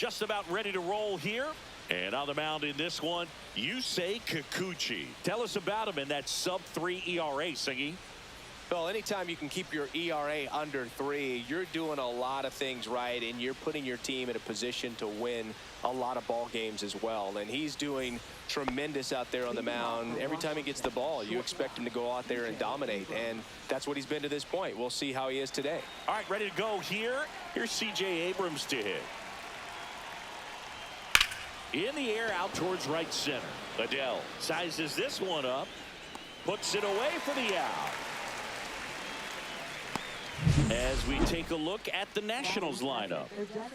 just about ready to roll here. And on the mound in this one, Yusei Kikuchi. Tell us about him in that sub-3 ERA, Singy. Well, anytime you can keep your ERA under 3, you're doing a lot of things right, and you're putting your team in a position to win a lot of ball games as well. And he's doing tremendous out there on the mound. Every time he gets the ball, you expect him to go out there and dominate, and that's what he's been to this point. We'll see how he is today. All right, ready to go here. Here's C.J. Abrams to hit. In the air, out towards right center. Adele sizes this one up, puts it away for the out. As we take a look at the Nationals lineup,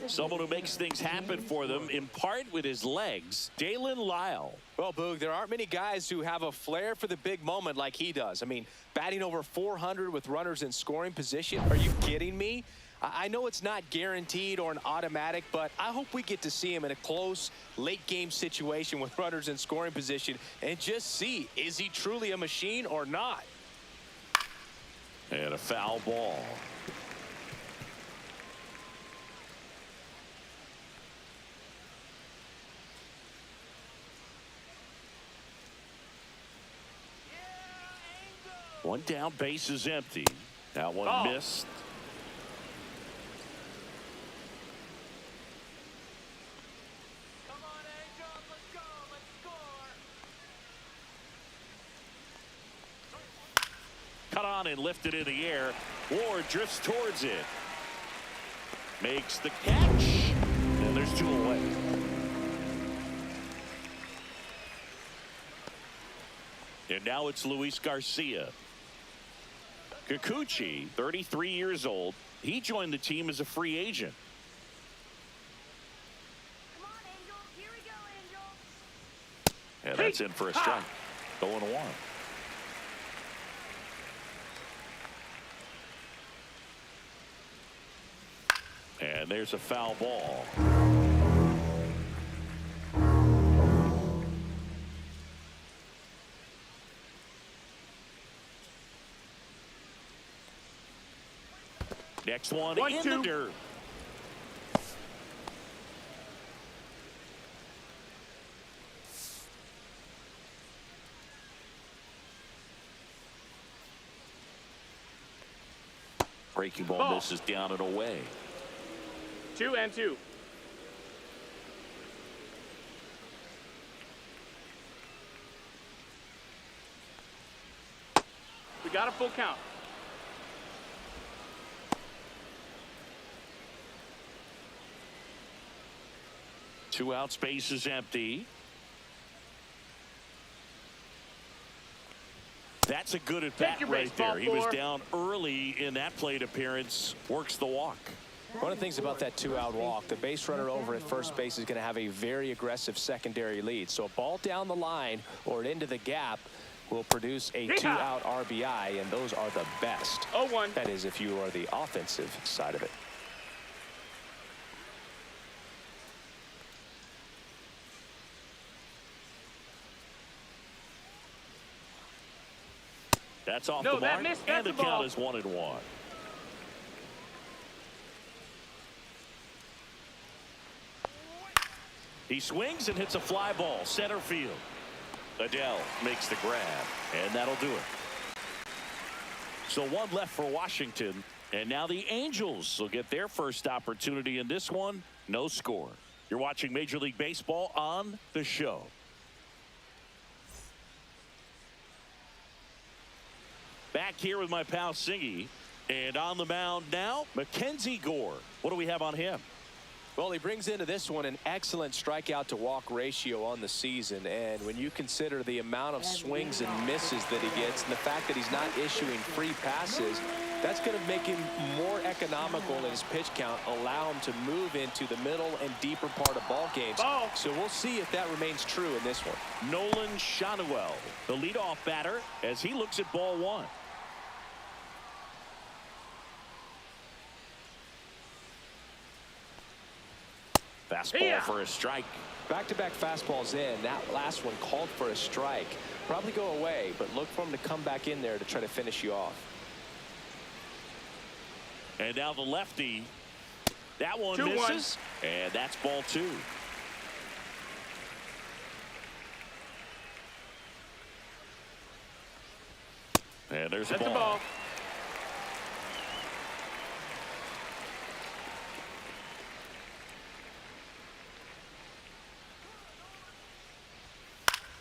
someone who makes things happen for them in part with his legs, Dalen Lyle. Well, Boog, there aren't many guys who have a flair for the big moment like he does. I mean, batting over 400 with runners in scoring position. Are you kidding me? I know it's not guaranteed or an automatic, but I hope we get to see him in a close late game situation with runners in scoring position and just see, is he truly a machine or not? And a foul ball. One down, base is empty. That one missed. Come on, Angels, let's go, let's score. Cut on and lifted in the air. Ward drifts towards it. Makes the catch. And there's 2 away. And now it's Luis Garcia. Kikuchi, 33 years old. He joined the team as a free agent. Come on, Angels, here we go, Angels. And that's in for a strike. 0-1. And there's a foul ball. Next one in the dirt. Breaking ball misses down and away. 2-2. We got a full count. 2 out, space is empty. That's a good at bat right there. He was down early in that plate appearance. Works the walk. One of the things about that 2-out walk, the base runner over at first base is going to have a very aggressive secondary lead. So a ball down the line or into the gap will produce a 2-out RBI, and those are the best. 0-1. That is, if you are the offensive side of it. That's off the mark, and the count is 1-1. He swings and hits a fly ball center field. Adele makes the grab, and that'll do it. So 1 left for Washington, and now the Angels will get their first opportunity in this one. No score. You're watching Major League Baseball on The Show. Back here with my pal Singy, and on the mound now, Mackenzie Gore. What do we have on him? Well, he brings into this one an excellent strikeout to walk ratio on the season, and when you consider the amount of swings and misses that he gets and the fact that he's not issuing free passes, that's going to make him more economical in his pitch count, allow him to move into the middle and deeper part of ball games. So we'll see if that remains true in this one. Nolan Shanuel, the leadoff batter, as he looks at ball 1. Fastball for a strike. Back-to-back fastballs in. That last one called for a strike. Probably go away, but look for him to come back in there to try to finish you off. And now the lefty That one 2-1. misses, and that's ball 2. And there's That's the the ball. ball.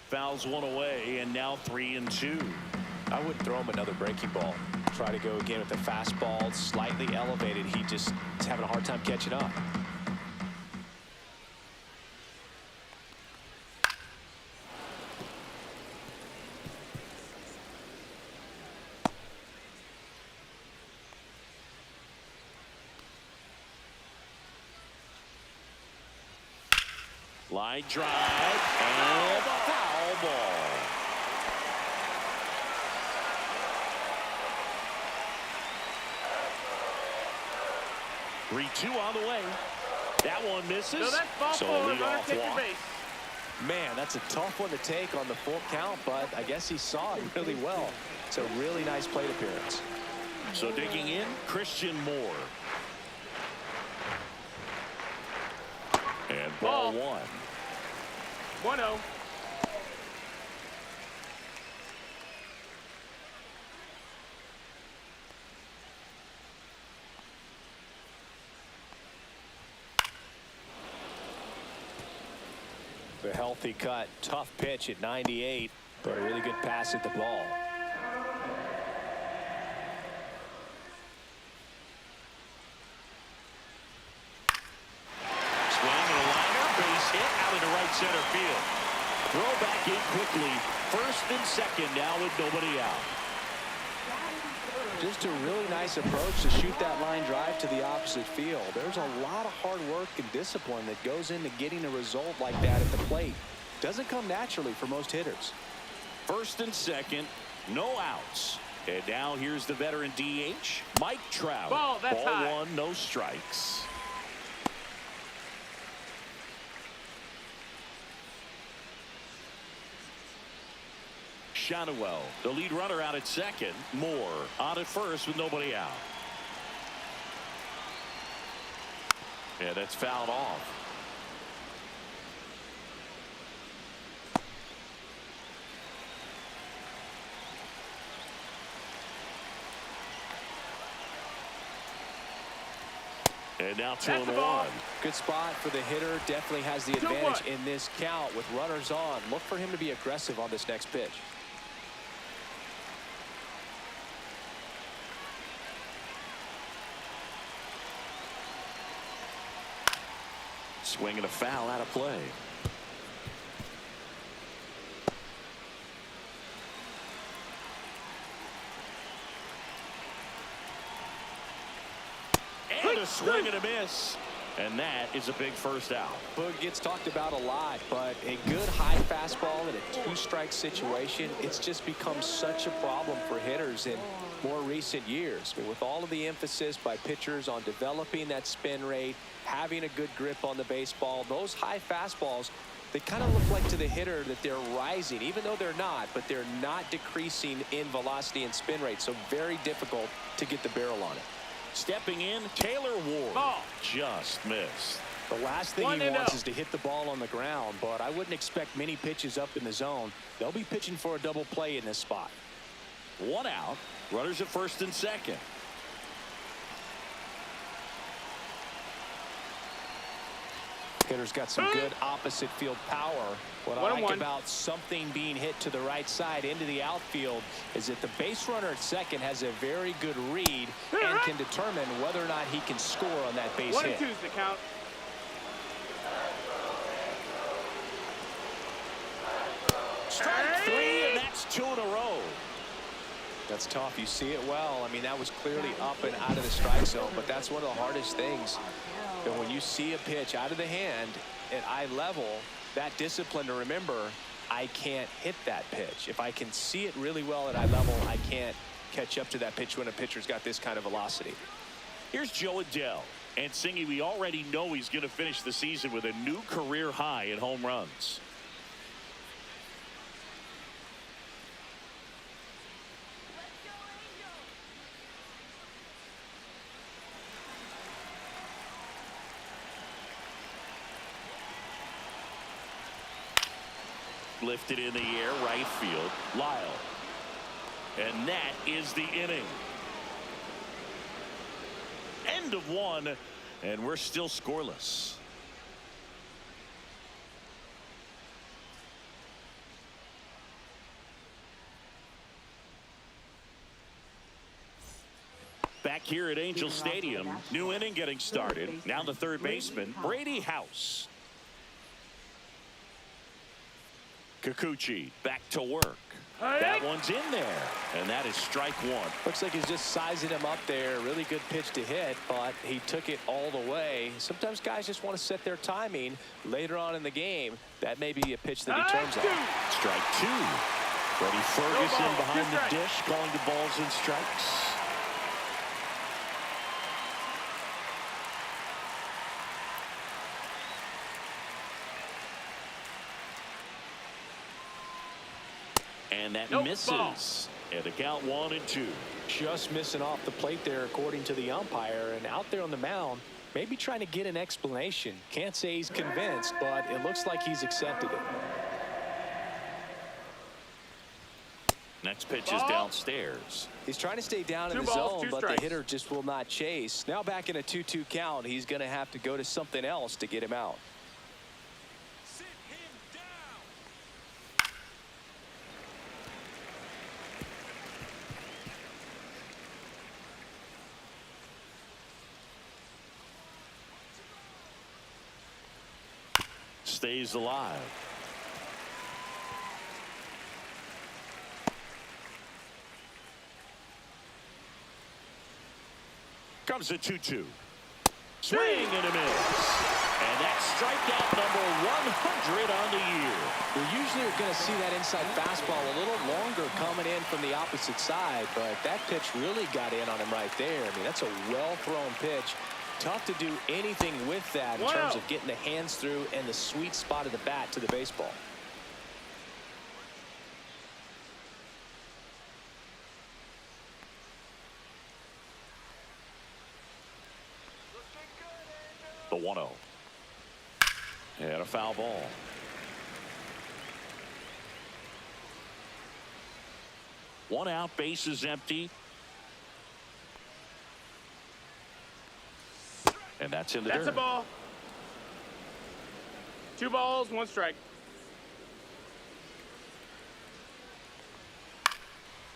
Fouls one away, and now 3-2. I wouldn't throw him another breaking ball. Try to go again with the fastball, slightly elevated. He just is having a hard time catching up. Line drive and foul ball. Three-two on the way. That one misses. So that's ball So 4. lead Runner off takes walk. base. Man, that's a tough one to take on the full count, but I guess he saw it really well. It's a really nice plate appearance. So digging in, Christian Moore. And ball Ball. 1. 1-0. The healthy cut, tough pitch at 98, but a really good pass at the ball. Swing and a liner, base hit out into right center field. Throw back in quickly. First and second now with nobody out. Just a really nice approach to shoot that line drive to the opposite field. There's a lot of hard work and discipline that goes into getting a result like that at the plate. Doesn't come naturally for most hitters. First and second, no outs. And now here's the veteran DH, Mike Trout. Ball, that's Ball high. 1, no strikes. Shadowell, the lead runner out at second. Moore on at first with nobody out. Yeah, that's fouled off. And now 2-1. Good spot for the hitter. Definitely has the 2-1. advantage in this count with runners on. Look for him to be aggressive on this next pitch. Swing and a foul out of play. And a swing and a miss. And that is a big first out. Boog gets talked about a lot, but a good high fastball in a two-strike situation, it's just become such a problem for hitters in more recent years. I mean, with all of the emphasis by pitchers on developing that spin rate, having a good grip on the baseball, those high fastballs, they kind of look like to the hitter that they're rising, even though they're not, but they're not decreasing in velocity and spin rate, so very difficult to get the barrel on it. Stepping in, Taylor Ward. Ball. Just missed. The last thing he 1-0. wants is to hit the ball on the ground, but I wouldn't expect many pitches up in the zone. They'll be pitching for a double play in this spot. One out. Runners at first and second. Hitter's got some good opposite field power. What I like 1-1. about something being hit to the right side into the outfield is that the base runner at second has a very good read and can determine whether or not he can score on that base 1-2 hit. is the count. Strike 3, and that's 2 in a row. That's tough. You see it well. I mean, that was clearly up and out of the strike zone, but that's one of the hardest things. And when you see a pitch out of the hand at eye level, that discipline to remember, I can't hit that pitch. If I can see it really well at eye level, I can't catch up to that pitch when a pitcher's got this kind of velocity. Here's Joe Adele. And Singy, we already know he's going to finish the season with a new career high in home runs. lifted in the air, right field. Lyle. And that is the inning. End of one, and we're still scoreless. Back here at Angel Stadium, new inning getting started. Now the third baseman, Brady House. Kikuchi back to work. That one's in there, and that is strike one. Looks like he's just sizing him up there. Really good pitch to hit, but he took it all the way. Sometimes guys just want to set their timing later on in the game. That may be a pitch that he turns on. Strike two. Freddie Ferguson behind the dish, calling the balls and strikes. And that misses. And the count 1-2. Just missing off the plate there, according to the umpire. And out there on the mound, maybe trying to get an explanation. Can't say he's convinced, but it looks like he's accepted it. Next pitch is downstairs. He's trying to stay down in the zone, but the hitter just will not chase. Now back in a 2-2 count, he's going to have to go to something else to get him out. Stays alive. Comes a 2-2. Swing and a miss. And that's strikeout number 100 on the year. We usually are going to see that inside fastball a little longer coming in from the opposite side, but that pitch really got in on him right there. I mean, that's a well-thrown pitch. Tough to do anything with that in terms of getting the hands through and the sweet spot of the bat to the baseball. The 1-0. And a foul ball. One out, bases empty. And that's in the dirt. That's a ball. 2 balls, 1 strike.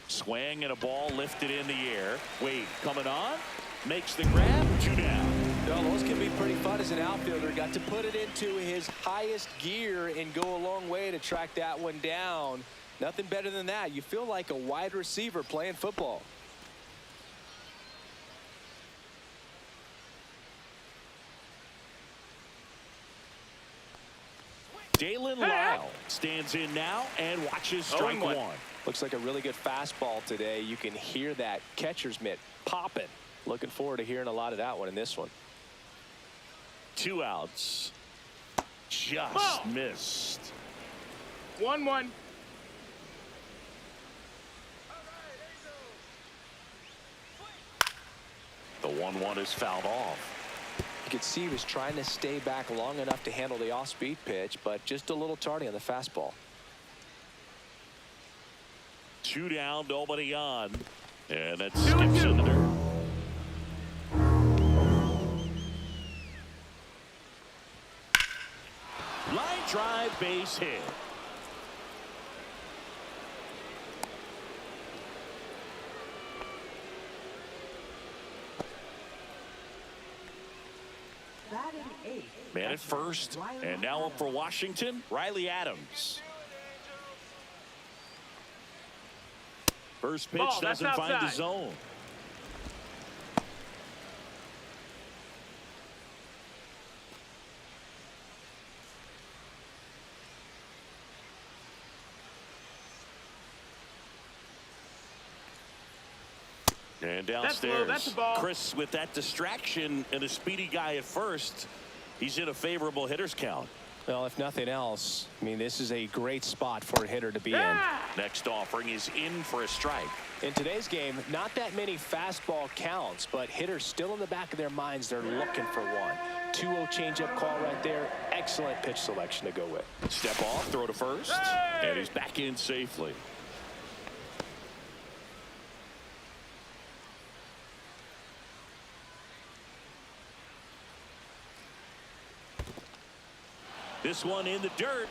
Swing and a ball lifted in the air. Wade coming on. Makes the grab. 2 down. Well, those can be pretty fun as an outfielder. Got to put it into his highest gear and go a long way to track that one down. Nothing better than that. You feel like a wide receiver playing football. Dalen Lyle stands in now and watches strike 1. Looks like a really good fastball today. You can hear that catcher's mitt popping. Looking forward to hearing a lot of that one in this one. 2 outs. Just missed. 1-1. The 1-1 is fouled off. You could see he was trying to stay back long enough to handle the off-speed pitch, but just a little tardy on the fastball. 2 down, nobody on. And that skips in the dirt. Line drive, base hit. Man at first, and now up for Washington, Riley Adams. First pitch doesn't find the zone. And downstairs, that's a ball. Chris with that distraction and a speedy guy at first. He's in a favorable hitter's count. Well, if nothing else, I mean, this is a great spot for a hitter to be in. Next offering is in for a strike. In today's game, not that many fastball counts, but hitters still in the back of their minds, they're looking for one. 2-0 changeup call right there. Excellent pitch selection to go with. Step off, throw to first, and he's back in safely. This one in the dirt.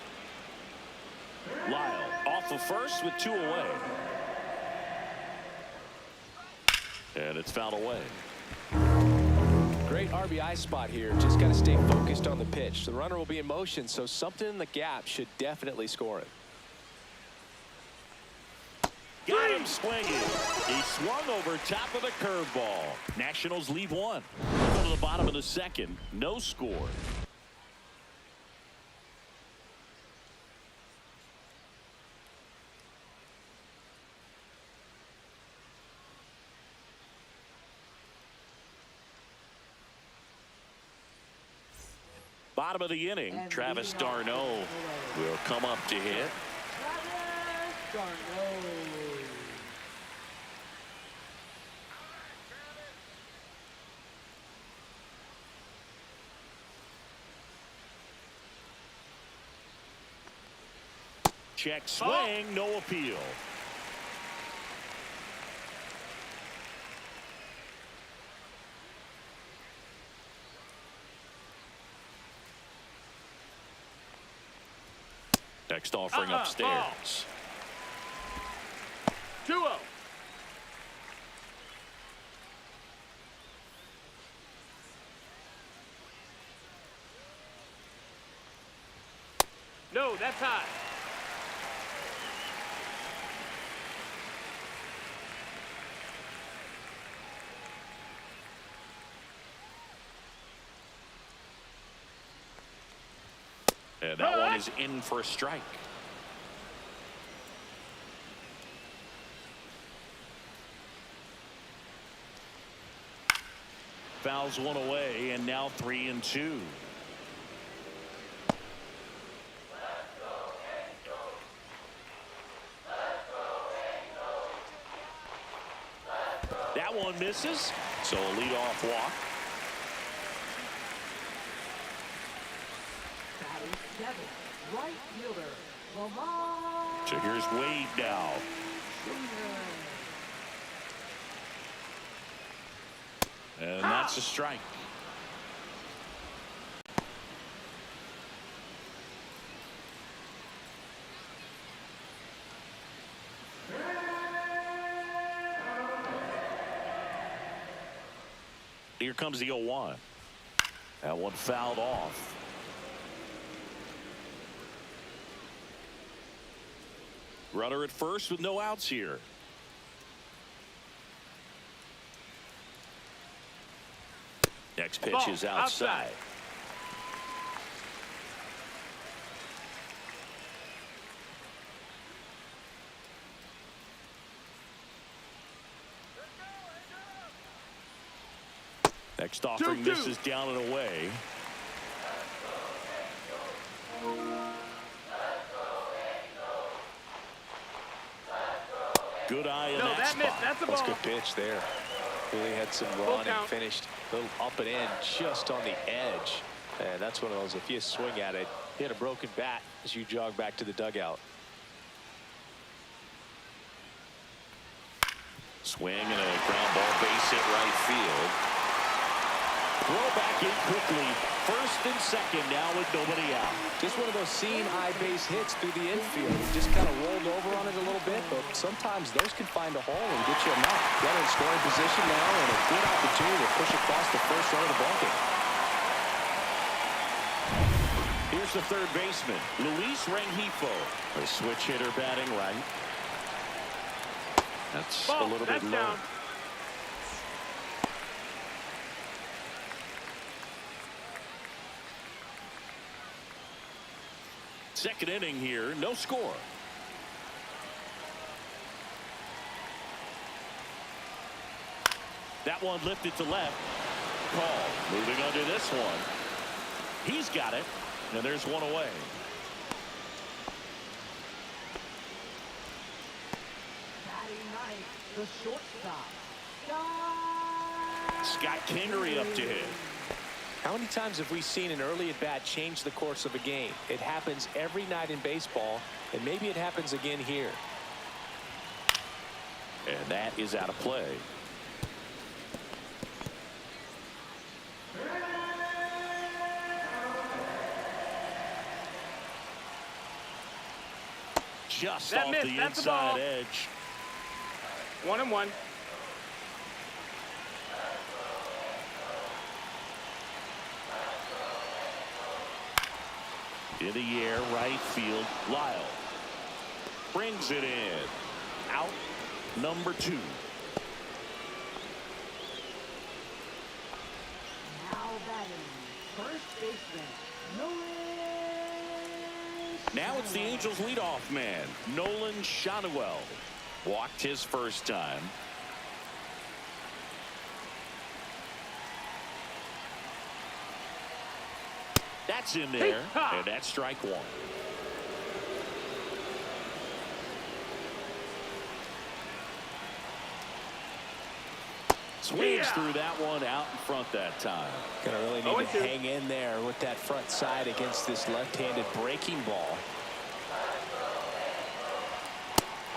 Lyle off of first with 2 away. And it's fouled away. Great RBI spot here. Just got to stay focused on the pitch. The runner will be in motion, so something in the gap should definitely score it. Got him swinging. He swung over top of the curveball. Nationals lead 1. Go to the bottom of the second. No score. Bottom of the inning, Travis d'Arnaud will come up to hit. Check swing, no appeal. Next offering upstairs. 2-0. No, that's high. And that one is in for a strike. Fouls one away, and now 3-2. That one misses, so a leadoff walk. Right fielder, Lamar. So here's Wade now. And that's a strike. Here comes the 0-1. That one fouled off. Runner at first with no outs here. Next pitch is outside. Next offering misses down and away. Good eye in that spot. That's a ball. That's a good pitch there. Really had some run and finished a little up and in just on the edge. And that's one of those, if you swing at it, hit a broken bat as you jog back to the dugout. Swing and a ground ball, base hit right field. Throw back in quickly. First and second now with nobody out. Just one of those seeing eye base hits through the infield. Just kind of rolled over on it a little bit, but sometimes those can find a hole and get you a knock. Runner in scoring position now, and a good opportunity to push across the first row of the ballgame. Here's the third baseman, Luis Rengifo. A switch hitter batting right. That's a little bit low. Down. Second inning here, no score. That one lifted to left. Call moving under this one. He's got it. And there's one away. The shortstop, Scott Kingery up to hit. How many times have we seen an early at bat change the course of a game? It happens every night in baseball, and maybe it happens again here. And that is out of play. Just That off missed. the That's the ball. inside edge. 1-1. In the air, right field, Lyle brings it in. Out number 2. now batting, first baseman, Nolan. Now it's the Angels leadoff man, Nolan Shanuel. Walked his first time. That's in there, and that's strike 1. Swings through that one out in front that time. Gonna really need to hang in there with that front side against this left-handed breaking ball.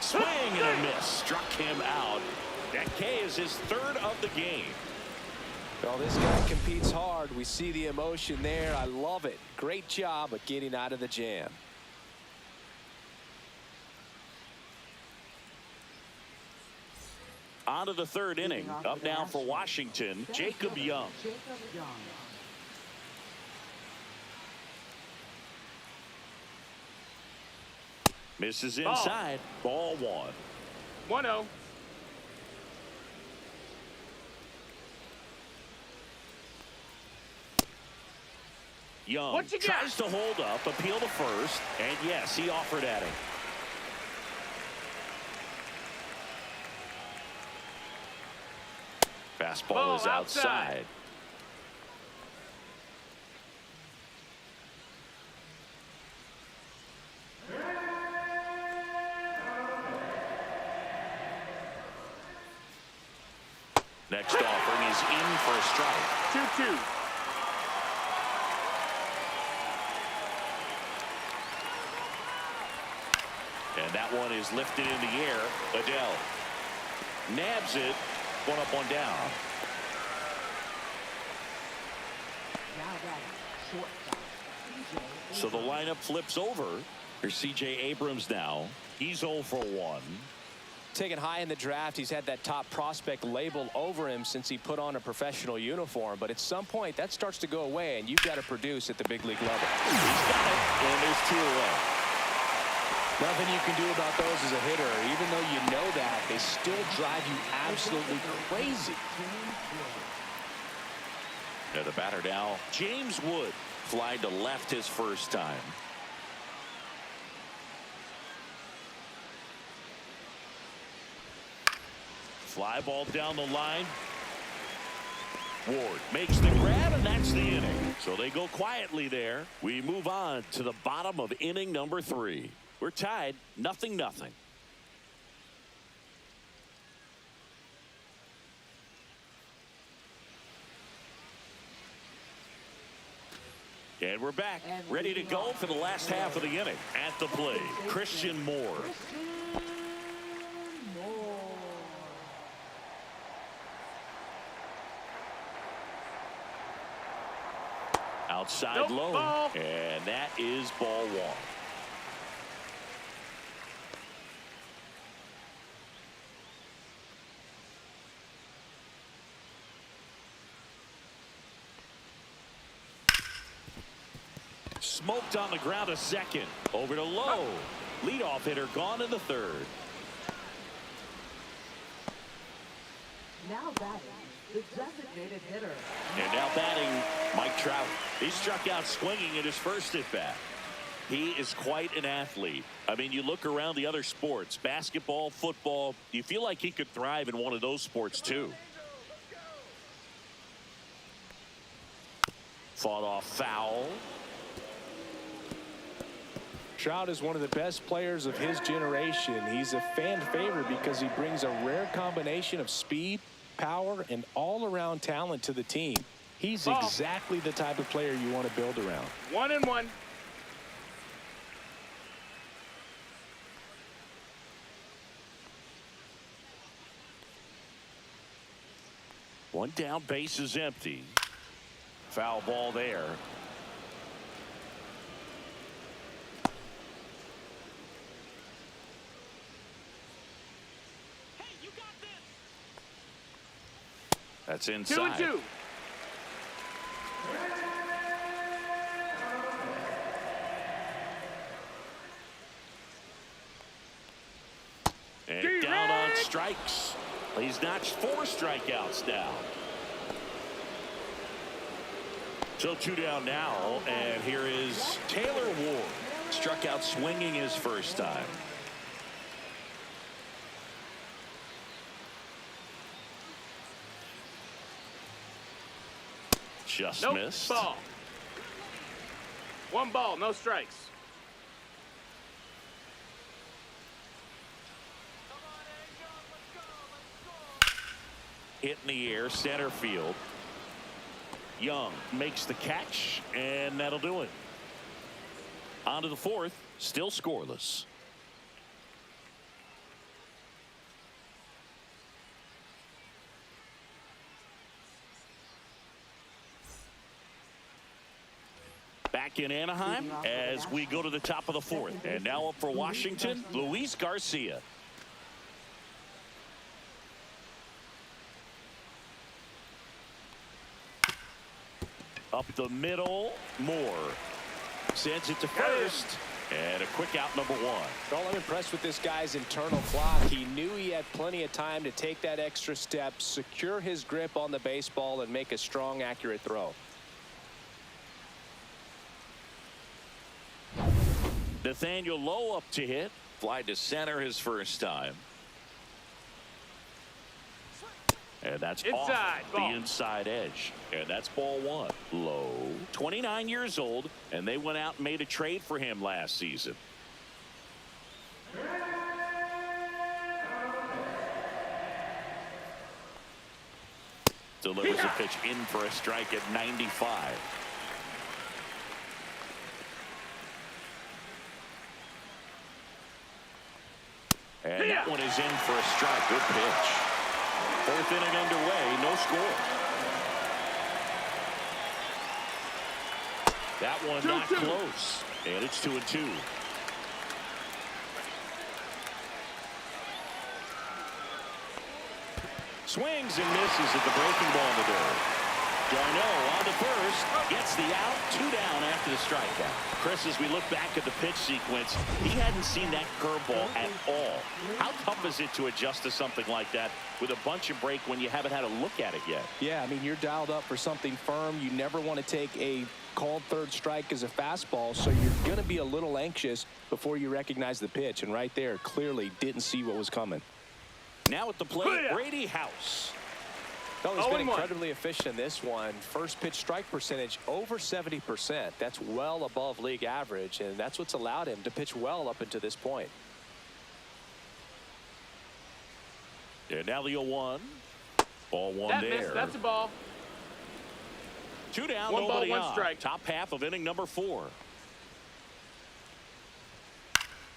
Swing and a miss. Struck him out. That K is his 3rd of the game. Well, this guy competes hard. We see the emotion there. I love it. Great job of getting out of the jam. On to the 3rd inning. Up now for Washington, Jacob Young. Misses inside. Ball 1. 1-0. Young What you got? tries to hold up, appeal to first, and yes, he offered at him. Fastball Ball is outside. Next offering is in for a strike. 2-2. And that one is lifted in the air. Adele nabs it. 1 up, 1 down. Now batting, shortstop, CJ. So the lineup flips over. Here's C.J. Abrams now. He's 0 for 1. Taken high in the draft, he's had that top prospect label over him since he put on a professional uniform. But at some point, that starts to go away, and you've got to produce at the big league level. He's got it, and there's 2 away. Nothing you can do about those as a hitter. Even though you know that, they still drive you absolutely crazy. Now the batter now, James Wood. Fly to left his first time. Fly ball down the line. Ward makes the grab, and that's the inning. So they go quietly there. We move on to the bottom of inning number 3. We're tied 0-0. And we're back, ready to go for the last half of the inning. At the plate, Christian Moore. Outside low, ball. and that is ball 1. Smoked on the ground to second. Over to Lowe. Leadoff hitter gone in the 3rd. Now batting, the designated hitter. And now batting, Mike Trout. He struck out swinging at his first at bat. He is quite an athlete. I mean, you look around the other sports, basketball, football, you feel like he could thrive in one of those sports too. Fought off foul. Trout is one of the best players of his generation. He's a fan favorite because he brings a rare combination of speed, power, and all-around talent to the team. He's exactly the type of player you want to build around. 1-1. One down, base is empty. Foul ball there. That's inside. 2-2. And down on strikes. He's notched 4 strikeouts now. So 2 down now, and here is Taylor Ward. Struck out swinging his first time. Just missed. Ball. 1 ball, no strikes. Hit in the air, center field. Young makes the catch, and that'll do it. On to the 4th, still scoreless. Back in Anaheim as we go to the top of the 4th. And now up for Washington, Luis Garcia. Up the middle, Moore sends it to first, and a quick out, number 1. Well, I'm impressed with this guy's internal clock. He knew he had plenty of time to take that extra step, secure his grip on the baseball, and make a strong, accurate throw. Nathaniel Lowe up to hit. Fly to center his first time. And that's Inside, off ball. the inside edge. And that's ball 1. Low, 29 years old, and they went out and made a trade for him last season. Delivers a pitch in for a strike at 95. And that one is in for a strike. Good pitch. 4th inning underway, no score. That one not close, and it's 2-2. Swings and misses at the breaking ball in the dirt. Darno on the first, gets the out, 2 down after the strikeout. Chris, as we look back at the pitch sequence, he hadn't seen that curveball at all. How tough is it to adjust to something like that with a bunch of break when you haven't had a look at it yet? Yeah, I mean, you're dialed up for something firm. You never want to take a called 3rd strike as a fastball, so you're going to be a little anxious before you recognize the pitch. And right there, clearly didn't see what was coming. Now at the plate, Brady House. Well, he's been incredibly efficient in this one. First pitch strike percentage over 70%. That's well above league average, and that's what's allowed him to pitch well up until this point. And now the 0-1. Ball 1 That there. missed. That's a ball. 2 down, 1 ball, nobody 1 on. strike. Top half of inning number 4.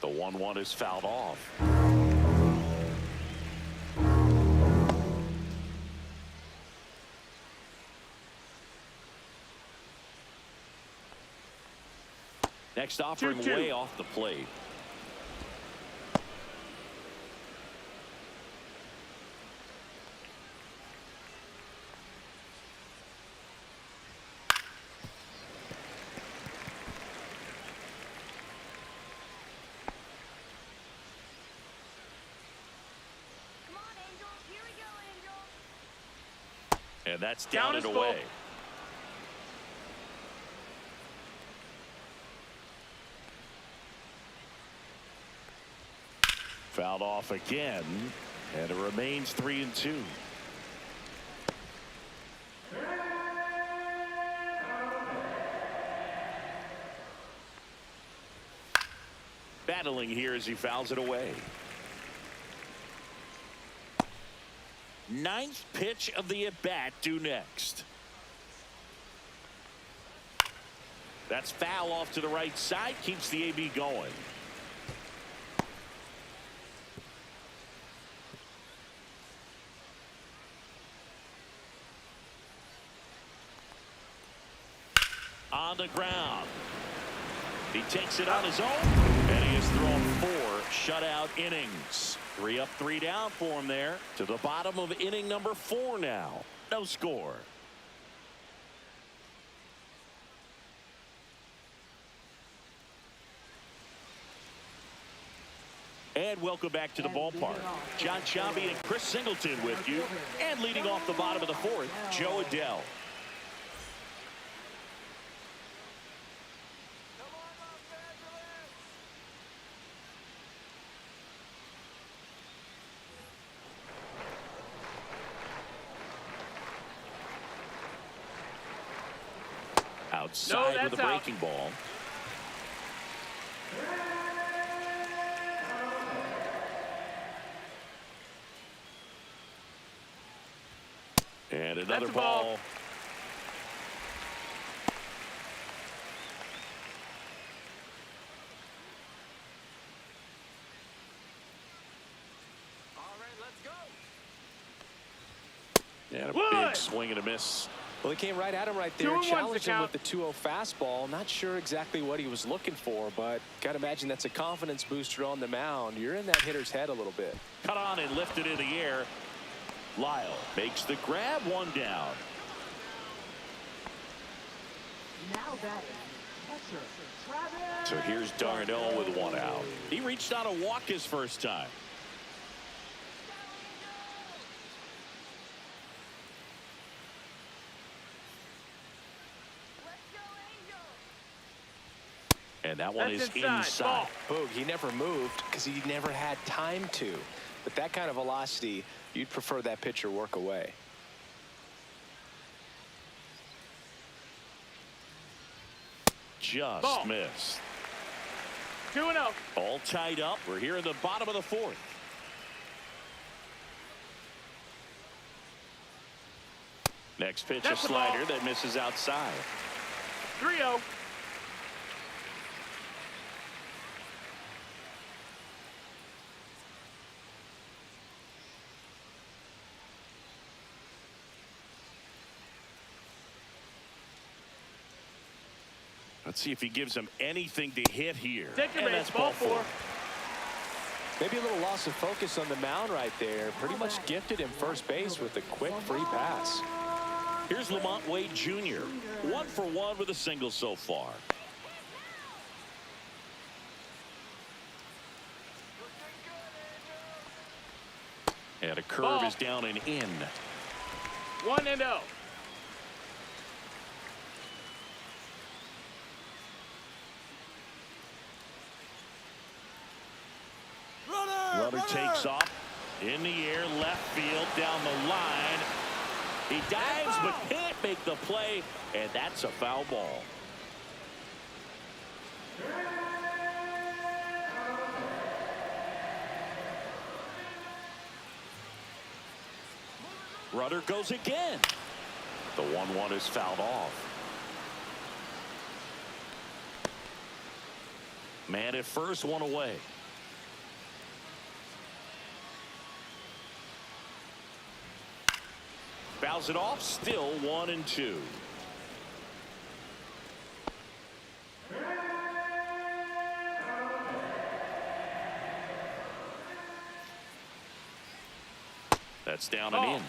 The 1-1 is fouled off. Next offering 2-2. way off the plate. Come on, Angels. Here we go, Angels. And that's down Down and is full. away. Fouled off again, and it remains 3-2. here as he fouls it away. Ninth pitch of the at-bat due next. That's foul off to the right side. Keeps the AB going. On the ground. He takes it on his own, and he has thrown 4 shutout innings. 3 up, 3 down for him there. To the bottom of inning number 4 now. No score. And welcome back to the ballpark. John Sciambi and Chris Singleton with you. And leading off the bottom of the 4th, Joe Adell. Outside with a breaking ball. And another ball. And a big swing and a miss. Well, he came right at him right there, challenged him with the 2-0 fastball. Not sure exactly what he was looking for, but got to imagine that's a confidence booster on the mound. You're in that hitter's head a little bit. Cut on and lifted in the air. Lyle makes the grab, 1 down. Now batting, catcher, Travis. So here's Darnell with 1 out. He reached on a walk his first time. And that one is inside. Boog, he never moved because he never had time to. But that kind of velocity, you'd prefer that pitcher work away. Just missed. 2-0. All tied up. We're here in the bottom of the 4th. Next pitch, a slider that misses outside. 3-0. Let's see if he gives him anything to hit here. Take your and base, that's ball 4. Maybe a little loss of focus on the mound right there. Pretty much gifted him first base with a quick free pass. Here's Lamont Wade Jr. 1 for 1 with a single so far. And a curve is down and in. 1-0. Runner takes off in the air, left field, down the line. He dives but can't make the play, and that's a foul ball. Runner goes again. The 1-1 is fouled off. Man at first, 1 away. Fouls it off, still 1-2. That's down and in.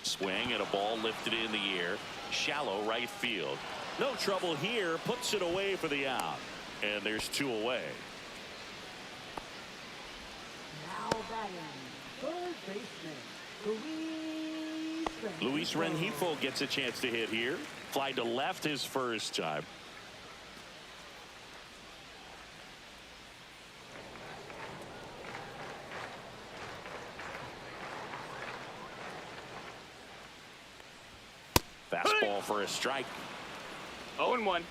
Swing and a ball lifted in the air. Shallow right field. No trouble here. Puts it away for the out. And there's 2 away. Now batting, third baseman, Luis Rengifo gets a chance to hit here. Fly to left his first time. Fastball for a strike. 0-1.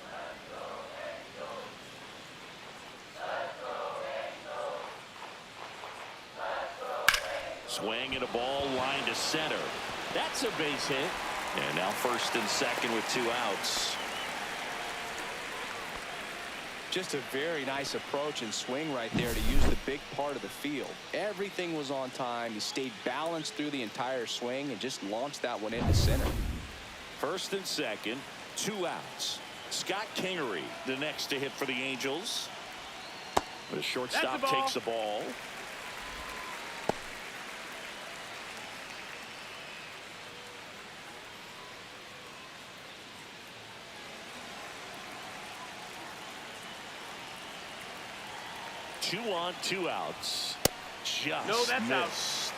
Swing and a ball line to center. That's a base hit. And now first and second with 2 outs. Just a very nice approach and swing right there to use the big part of the field. Everything was on time. He stayed balanced through the entire swing and just launched that one into center. First and second, 2 outs. Scott Kingery, the next to hit for the Angels. The shortstop takes the ball. Two on, 2 outs. Just No, that's out. missed.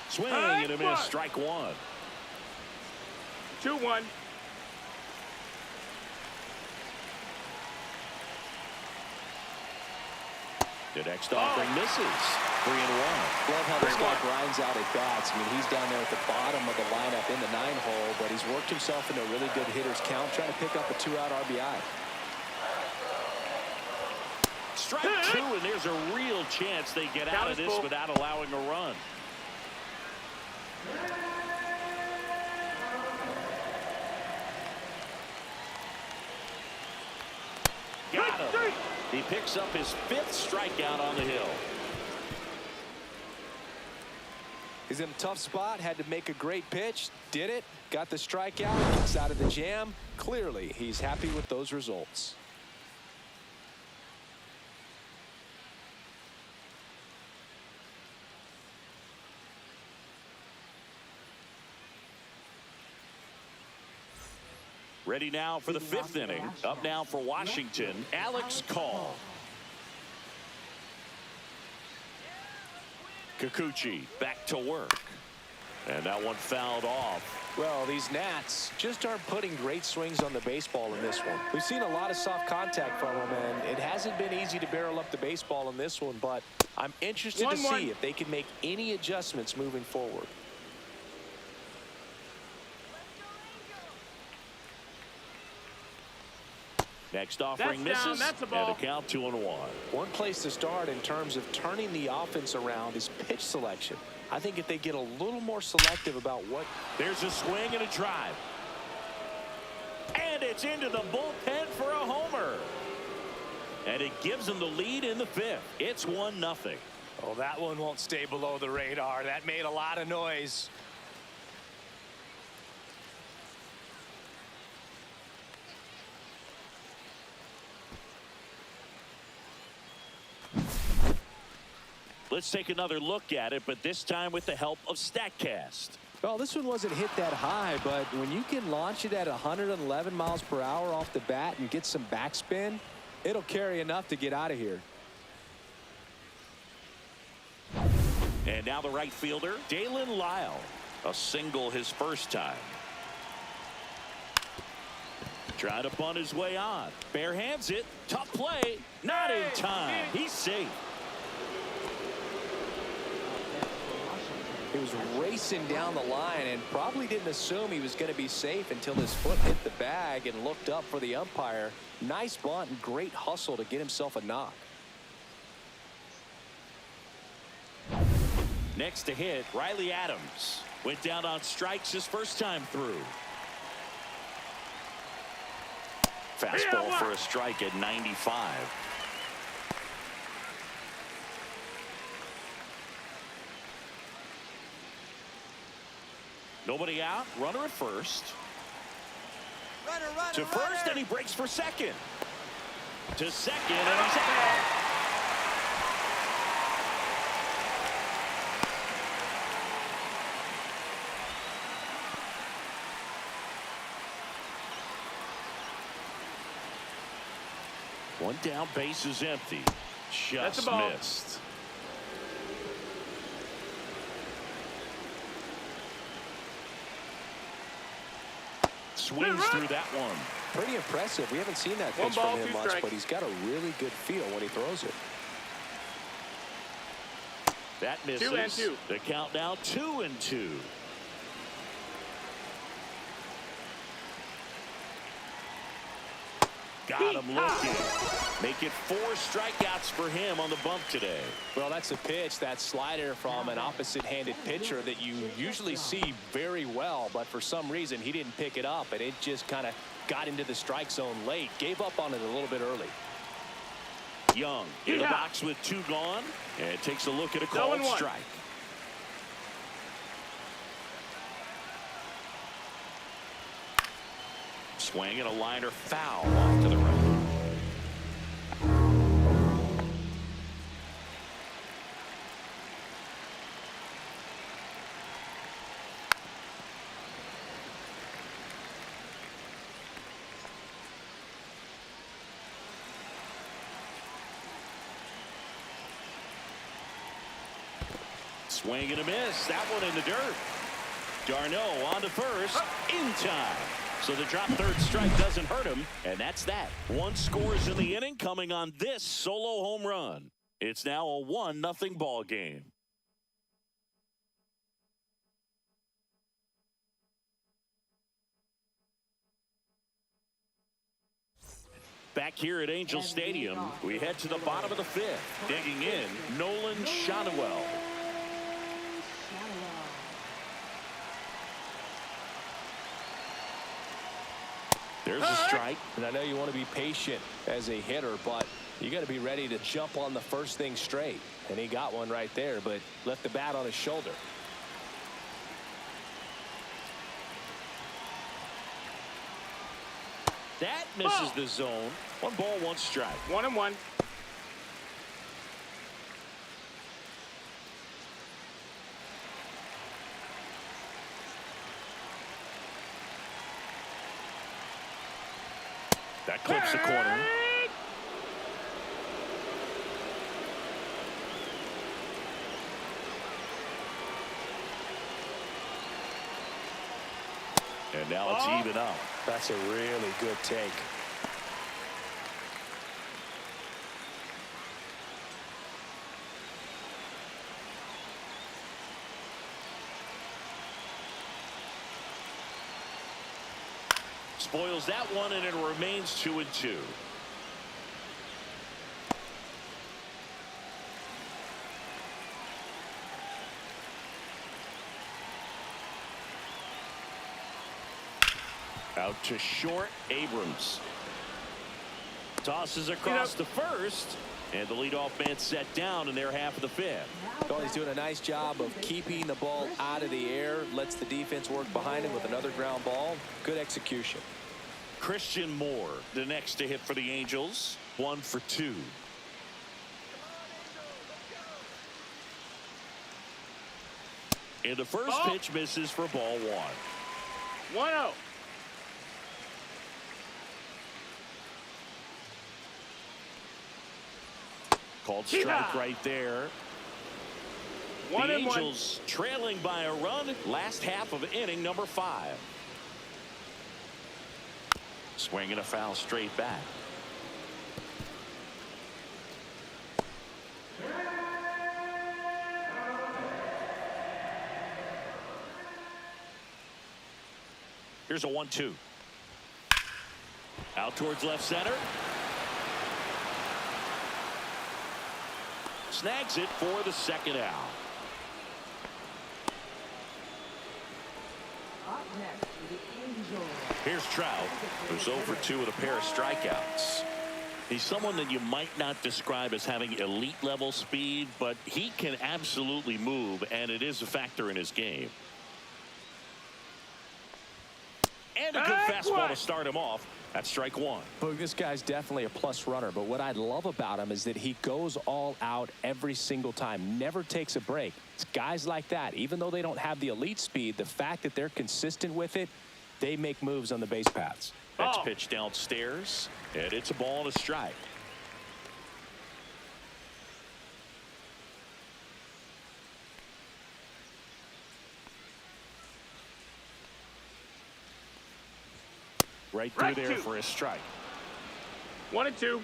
Swing and a miss. Strike 1. 2-1. The next offering misses. 3-1. Love how this guy grinds out at bats. I mean, he's down there at the bottom of the lineup in the 9-hole, but he's worked himself into a really good hitter's count, trying to pick up a 2-out RBI. Strike 2, and there's a real chance they get out of this without allowing a run. Got him. He picks up his 5th strikeout on the hill. He's in a tough spot, had to make a great pitch, did it, got the strikeout, gets out of the jam. Clearly, he's happy with those results. Ready now for the 5th inning. Up now for Washington, Alex Call. Kikuchi back to work. And that one fouled off. Well, these Nats just aren't putting great swings on the baseball in this one. We've seen a lot of soft contact from them, and it hasn't been easy to barrel up the baseball in this one, but I'm interested to see if they can make any adjustments moving forward. Next offering That's down. misses. That's a ball. And a count 2-1. One place to start in terms of turning the offense around is pitch selection. I think if they get a little more selective about what... There's a swing and a drive. And it's into the bullpen for a homer. And it gives them the lead in the 5th. It's 1-0. Oh, that one won't stay below the radar. That made a lot of noise. Let's take another look at it, but this time with the help of StatCast. Well, this one wasn't hit that high, but when you can launch it at 111 miles per hour off the bat and get some backspin, it'll carry enough to get out of here. And now the right fielder, Dalen Lyle. A single his first time. Trying to bunt his way on. Bare hands it. Tough play. Not in time. He's safe. He was racing down the line and probably didn't assume he was going to be safe until his foot hit the bag and looked up for the umpire. Nice bunt and great hustle to get himself a knock. Next to hit, Riley Adams. Went down on strikes his first time through. Fastball for a strike at 95. Nobody out. Runner at first. To first, and he breaks for second. To second, and he's out. One down, base is empty. Just missed. Swings through that one. pretty impressive. We haven't seen that One pitch ball, from him two much, strikes. but he's got a really good feel when he throws it. That misses. 2-2. The count now 2-2. Got him looking. Make it 4 strikeouts for him on the bump today. Well, that's a pitch, that slider from an opposite-handed pitcher that you usually see very well, but for some reason he didn't pick it up, and it just kind of got into the strike zone late. Gave up on it a little bit early. Young in the box with 2 gone, and takes a look at a called 0-1. strike. Swing and a liner foul off to the right. Swing and a miss. That one in the dirt. Darno on to first in time. So the drop third strike doesn't hurt him, and that's that. 1 scores in the inning coming on this solo home run. It's now a 1-0 ball game. Back here at Angel Stadium, we head to the bottom of the 5th. Digging in, Nolan Shotwell. There's a strike. And I know you want to be patient as a hitter, but you got to be ready to jump on the first thing straight. And he got one right there, but left the bat on his shoulder. That misses the zone. 1 ball, 1 strike. 1-1. That clips the corner. And now it's even up. That's a really good take. Spoils that one, and it remains 2-2. Out to short, Abrams. Tosses across the first, and the leadoff man set down in their half of the 5th. Well, he's doing a nice job of keeping the ball out of the air, lets the defense work behind him with another ground ball. Good execution. Christian Moore, the next to hit for the Angels. 1 for 2. And the first pitch misses for ball 1. 1-0. Called strike right there. The 1-1. Angels trailing by a run. Last half of inning number 5. Swinging a foul straight back. Here's a 1-2. Out towards left center. Snags it for the second out. Up next for the Angels. Here's Trout, who's 0 for 2 with a pair of strikeouts. He's someone that you might not describe as having elite level speed, but he can absolutely move, and it is a factor in his game. And a good fastball to start him off. That's strike 1. But this guy's definitely a plus runner, but what I love about him is that he goes all out every single time, never takes a break. It's guys like that, even though they don't have the elite speed, the fact that they're consistent with it, they make moves on the base paths. Next pitch downstairs, and it's a ball and a strike. Right through Right there two. for a strike. 1-2.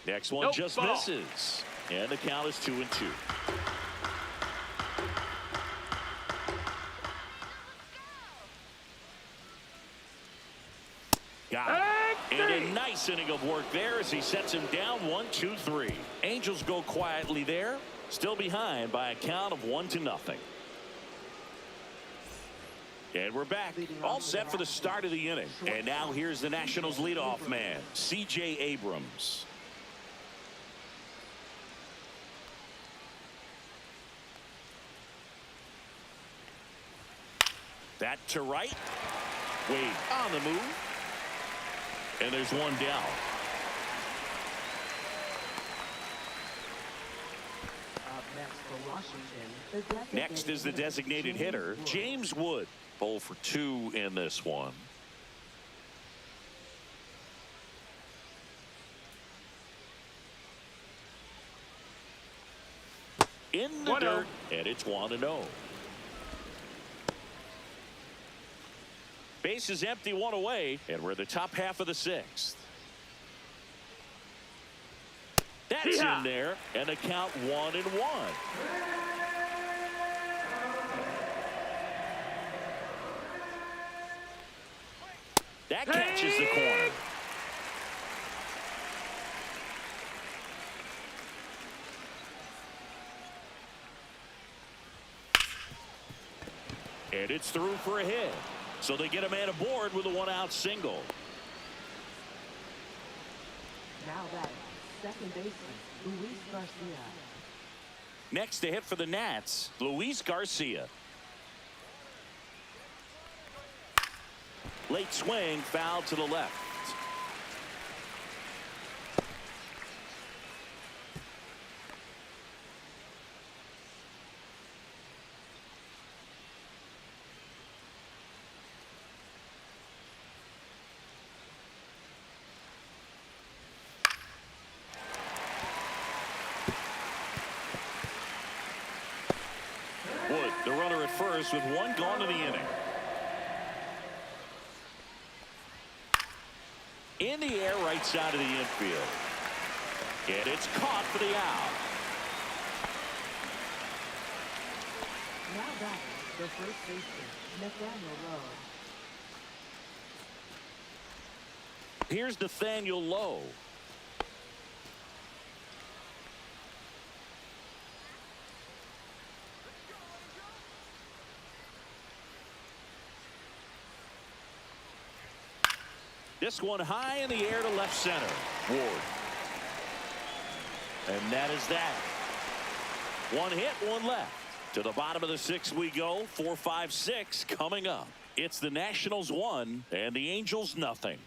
Next one Nope, just ball. misses. And the count is 2-2. Got it. And a nice inning of work there as he sets him down 1-2-3. Angels go quietly there. Still behind by a count of 1-0. And we're back. All set for the start of the inning. And now here's the Nationals leadoff man, C.J. Abrams. That to right. Wade on the move. And there's one down. Up next for Washington, the designated Next is the designated hitter, James Wood. 0 for 2 in this one. In the 1-0. dirt, and it's 1-0. Base is empty, one away, and we're the top half of the sixth. That's in there, and the count 1-1. That catches the corner. And it's through for a hit. So they get a man aboard with a one-out single. Now that second baseman, Luis Garcia. Next to hit for the Nats, Luis Garcia. Late swing, foul to the left. Wood, the runner at first with one gone in the inning. In the air, right side of the infield. And it's caught for the out. Now back the first baseman, Nathaniel Lowe. Here's Nathaniel Lowe. This one high in the air to left center. Ward. And that is that. One hit, one left. To the bottom of the sixth we go. 4, 5, 6 coming up. It's the Nationals 1 and the Angels nothing.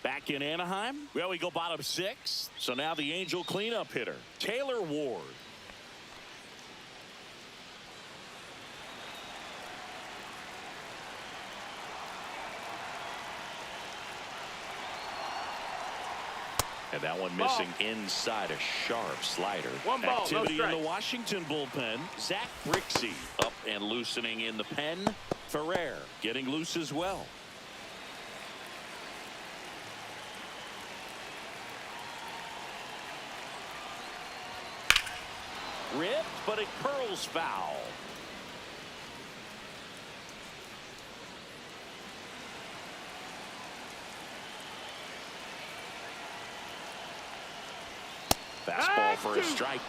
Back in Anaheim. Well, we go bottom 6. So now the Angel cleanup hitter, Taylor Ward. And that one missing inside a sharp slider. One ball, Activity no in the strikes. Washington bullpen. Zach Brixey up and loosening in the pen. Ferrer getting loose as well. Ripped, but it curls foul. Fastball for a strike.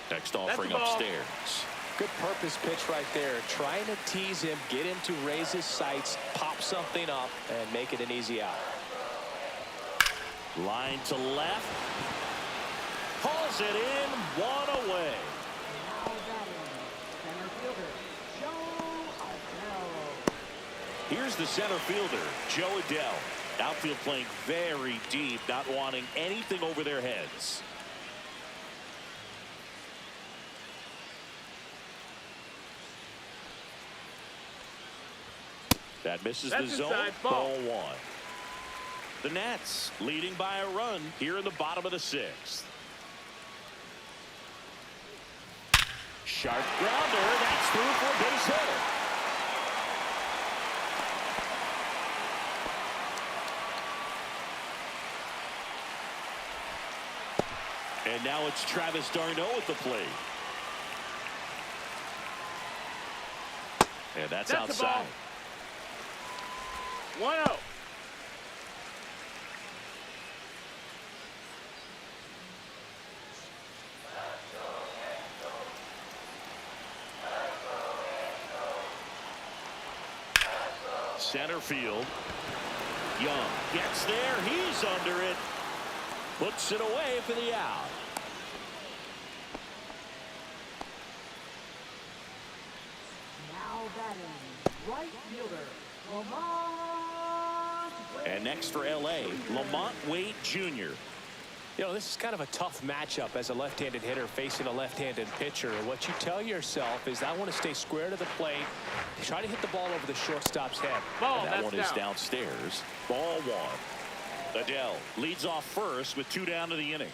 Next offering the ball. upstairs. Good purpose pitch right there. Trying to tease him, get him to raise his sights, pop something up, and make it an easy out. Line to left. Pulls it in, one away. Now batting, center fielder, Joe Adele. Here's the center fielder, Joe Adele. Outfield playing very deep, not wanting anything over their heads. That misses the zone. Ball 1. The Nats leading by a run here in the bottom of the 6th. Sharp grounder. That's through for a base hit. And now it's Travis d'Arnaud at the plate. And that's outside. 1-0. Center field. Young gets there. He's under it. Puts it away for the out. Now batting, right fielder, Lamont. And next for L.A., Lamont Wade Jr. You know, this is kind of a tough matchup as a left-handed hitter facing a left-handed pitcher. What you tell yourself is, I want to stay square to the plate, try to hit the ball over the shortstop's head. Ball, And that that's one is down. downstairs. Ball 1. Adele leads off first with 2 down to the inning.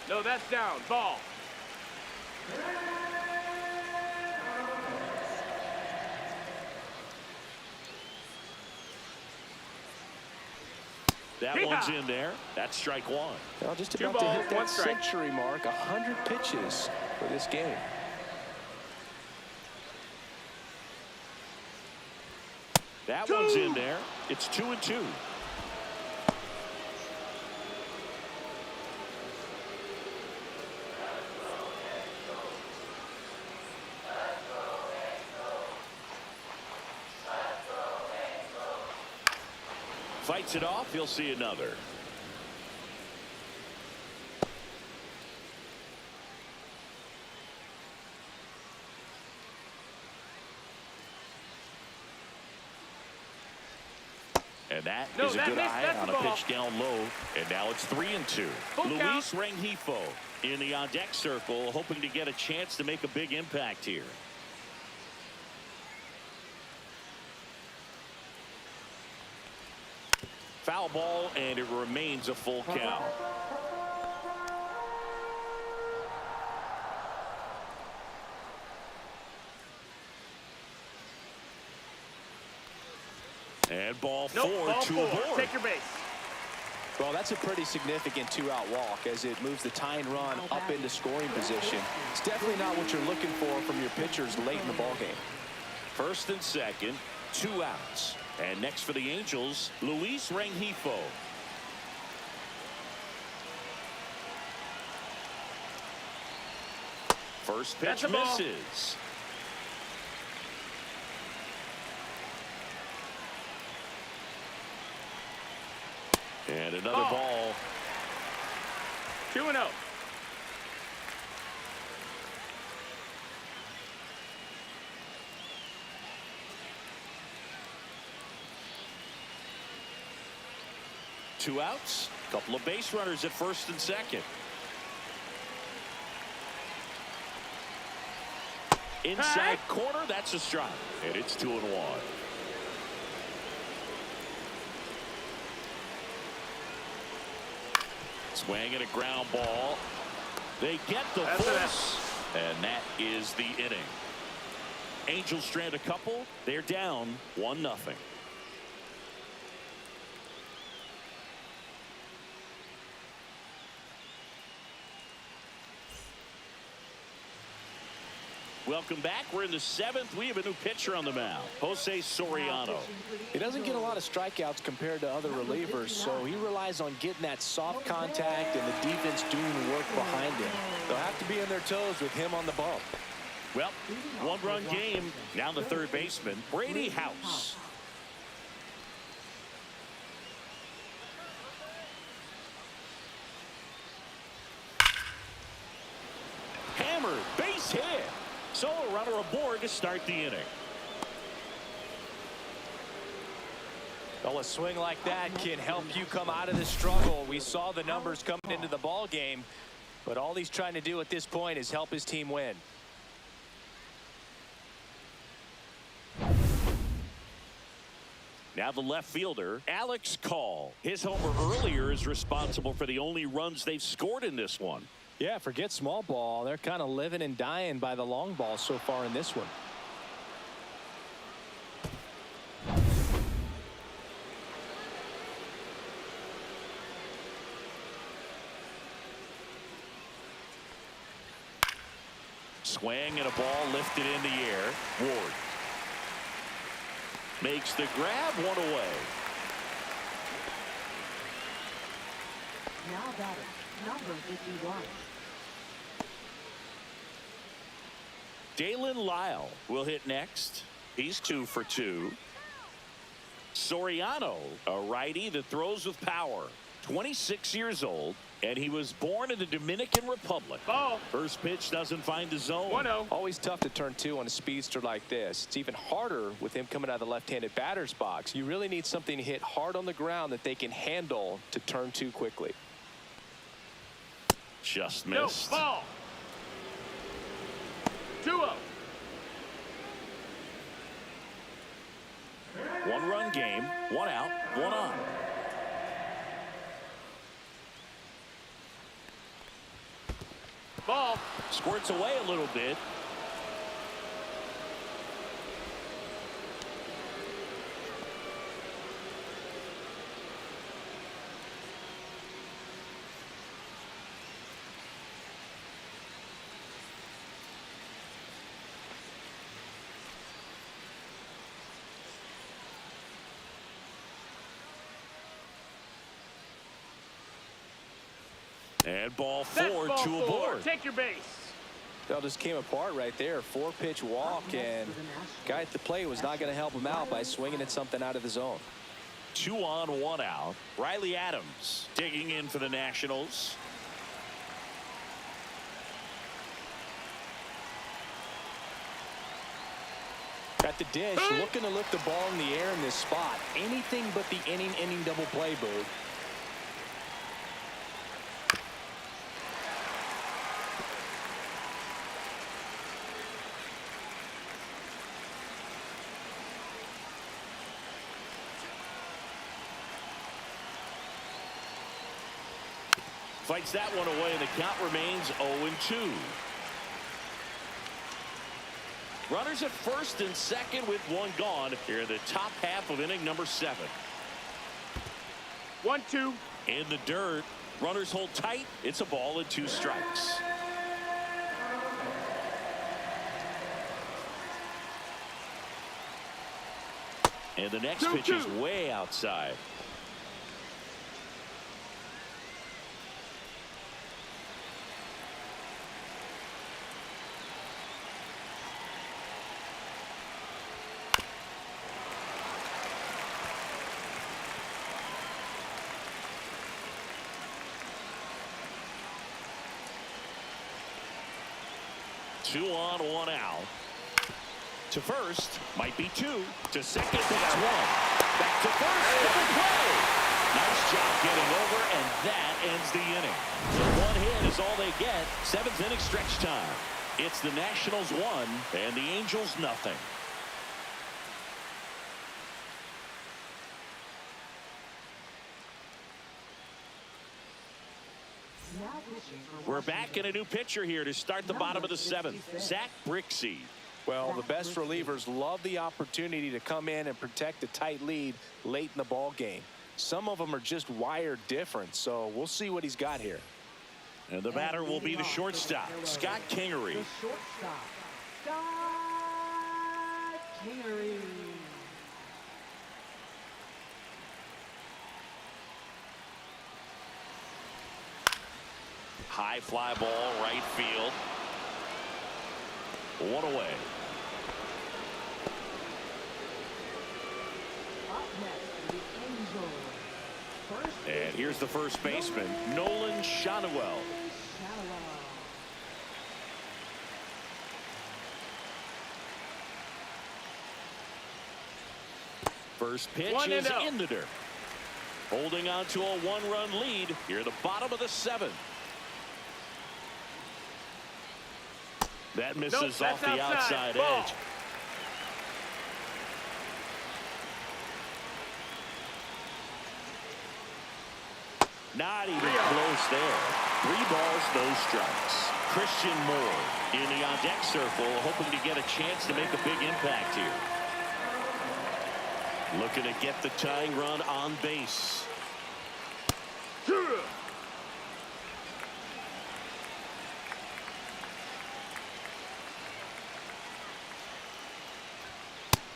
No, that's down. Ball. That Yeehaw! one's in there. That's strike 1. Well, just 2 about to balls, hit 1 that strike. century mark, 100 pitches for this game. That one's in there. It's 2-2. Fights it off. He'll see another. And that is a that good missed. eye That's on the a ball. pitch down low. And now it's 3-2. Full Luis count. Rengifo in the on-deck circle, hoping to get a chance to make a big impact here. Foul ball, and it remains a full count. And ball 4 Ball to 4. a board. Take your base. Well, that's a pretty significant 2-out walk as it moves the tying run up into scoring position. It's definitely not what you're looking for from your pitchers late in the ballgame. First and second, 2 outs. And next for the Angels, Luis Rengifo. First pitch That's a ball. misses. And another Ball. ball. 2-0. Two outs. Couple of base runners at first and second. Inside corner, that's a strike. And it's 2-1. Swing and a ground ball. They get the That's force. And that is the inning. Angels strand a couple. They're down 1-0. Welcome back. We're in the 7th. We have a new pitcher on the mound, Jose Soriano. He doesn't get a lot of strikeouts compared to other relievers, so he relies on getting that soft contact and the defense doing the work behind him. They'll have to be on their toes with him on the bump. Well, 1-run game. Now the third baseman, Brady House. Hammered, base hit. So a runner aboard to start the inning. Well, a swing like that can help you come out of the struggle. We saw the numbers coming into the ball game, but all he's trying to do at this point is help his team win. Now the left fielder, Alex Call. His homer earlier is responsible for the only runs they've scored in this one. Yeah, forget small ball. They're kind of living and dying by the long ball so far in this one. Swing and a ball lifted in the air. Ward makes the grab, one away. Now batting, number 51. Dalen Lyle will hit next. He's 2 for 2. Soriano, a righty that throws with power. 26 years old, and he was born in the Dominican Republic. Ball. First pitch doesn't find the zone. 1-0. Always tough to turn 2 on a speedster like this. It's even harder with him coming out of the left-handed batter's box. You really need something to hit hard on the ground that they can handle to turn 2 quickly. Just No, missed. ball. 2-0. 1-run game, 1 out, 1 on. Ball. Squirts away a little bit. And ball That's 4 ball to 4. aboard. Take your base. That just came apart right there. 4-pitch walk, and guy at the plate was not going to help him out by swinging at something out of the zone. 2 on, 1 out. Riley Adams digging in for the Nationals. At the dish, looking to lift the ball in the air in this spot. Anything but the inning double play, Boo. Fights that one away, and the count remains 0-2. Runners at first and second with 1 gone here in the top half of inning number 7. 1-2. In the dirt, runners hold tight. It's a ball and 2 strikes. And the next pitch is way outside. Two on, 1 out. To first, might be 2. To second, that's 1. Back to first, double play. Nice job getting over, and that ends the inning. So 1 hit is all they get. 7th inning stretch time. It's the Nationals 1 and the Angels nothing. We're back in a new pitcher here to start the bottom of the 7th. Zach Brixey. Well, the best relievers love the opportunity to come in and protect a tight lead late in the ball game. Some of them are just wired different, so we'll see what he's got here. And the batter will be the shortstop, Scott Kingery. The shortstop, Scott Kingery. High fly ball, right field. 1 away. Up next, the Angels. First And here's the first baseman, Nolan Schanuel. First pitch 1-0. is in the dirt. Holding on to a one-run lead here at the bottom of the 7th. That misses Nope, off that's the outside. outside Ball. edge. Not even close there. 3 balls, no strikes. Christian Moore in the on-deck circle, hoping to get a chance to make a big impact here. Looking to get the tying run on base.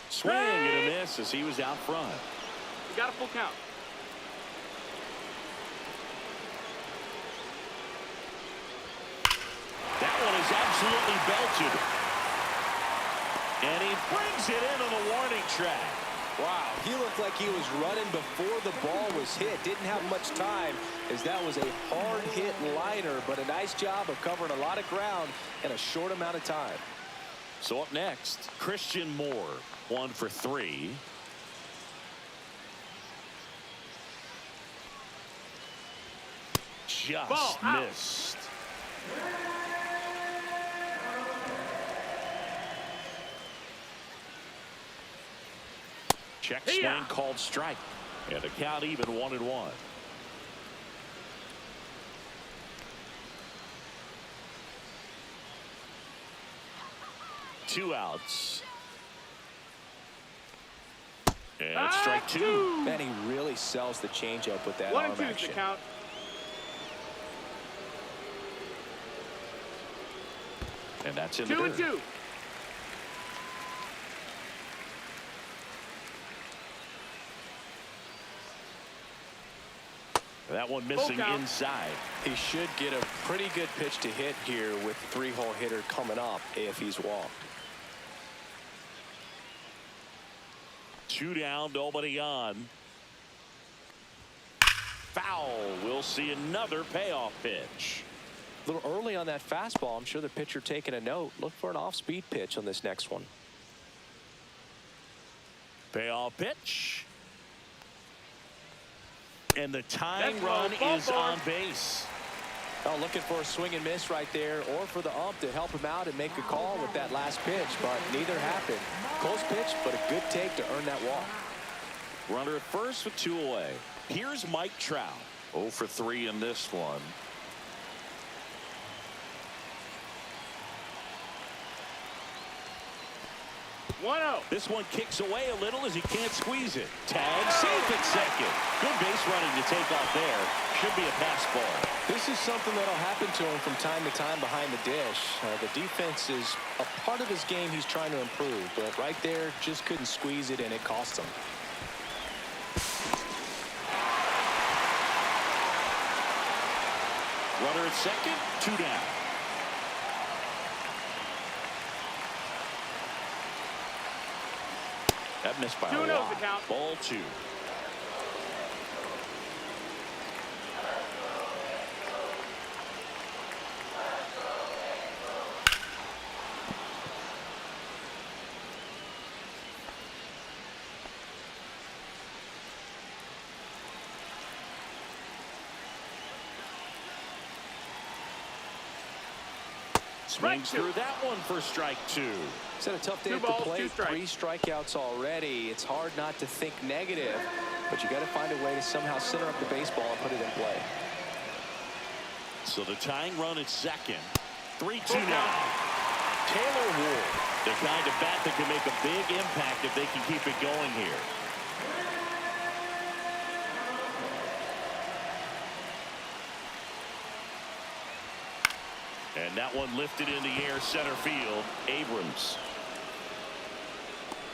Swing and a miss as he was out front. You got a full count. That one is absolutely belted. And he brings it in on the warning track. Wow, he looked like he was running before the ball was hit. Didn't have much time as that was a hard hit liner, but a nice job of covering a lot of ground in a short amount of time. So up next, Christian Moore, 1 for 3. Just Ball out. missed. Check swing Hiya. called strike. And a count even 1-1. Two outs. And strike 2. Man, he really sells the changeup with that 1 arm and 2 is the action. count. And that's in the 2 and dirt. 2. That one missing count. inside. He should get a pretty good pitch to hit here with 3-hole hitter coming up if he's walked. 2 down, nobody on. Foul. We'll see another payoff pitch. A little early on that fastball. I'm sure the pitcher taking a note. Look for an off-speed pitch on this next one. Payoff pitch. And the tying That's run ball is four. on base. Oh, looking for a swing and miss right there, or for the ump to help him out and make a call with that last pitch, but neither happened. Close pitch, but a good take to earn that walk. Runner at first with 2 away. Here's Mike Trout. 0 for 3 in this one. This one kicks away a little as he can't squeeze it. Tag, safe at second. Good base running to take off there. Should be a pass ball. This is something that'll happen to him from time to time behind the dish. The defense is a part of his game he's trying to improve, but right there just couldn't squeeze it, and it cost him. Runner at second, 2 down. That missed by a 2-0 lot. the count. Ball 2. Swings Strike 2. through that one for strike 2. He's had a tough day 2 at the balls, 2 plate. strikes. 3 strikeouts already. It's hard not to think negative, but you got to find a way to somehow center up the baseball and put it in play. So the tying run at second. 3-2 Full now. count. Taylor Ward, the kind of bat that can make a big impact if they can keep it going here. And that one lifted in the air center field. Abrams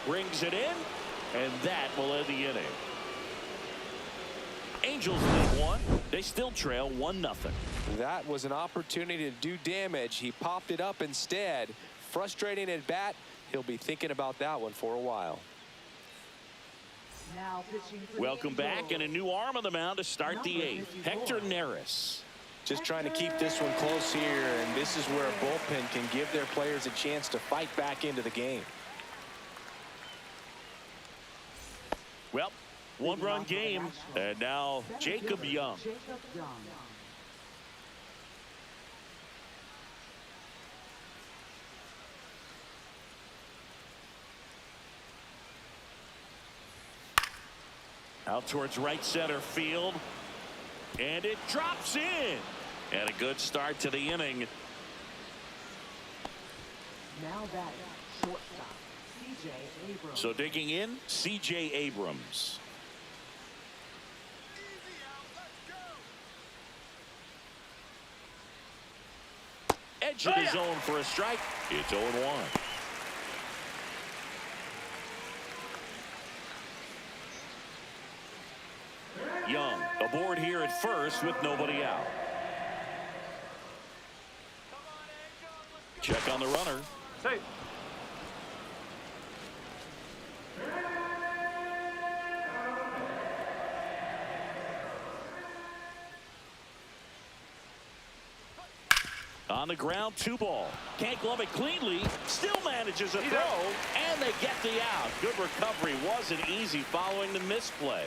brings it in, and that will end the inning. Angels lead 1. They still trail 1-0. That was an opportunity to do damage. He popped it up instead. Frustrating at bat. He'll be thinking about that one for a while. Now pitching for the Welcome back, and a Angels. new arm on the mound to start the 8th. Hector Neris. Just trying to keep this one close here, and this is where a bullpen can give their players a chance to fight back into the game. Well, one-run game, and now Jacob Young. Jacob Young. Out towards right center field. And it drops in. And a good start to the inning. Now batting, shortstop, C.J. Abrams. So digging in, C.J. Abrams. Edge of the zone for a strike. It's 0-1. Young aboard here at first with nobody out. Check on the runner. Hey. On the ground, 2-ball. Can't glove it cleanly. Still manages a throw. And they get the out. Good recovery. Wasn't easy following the misplay.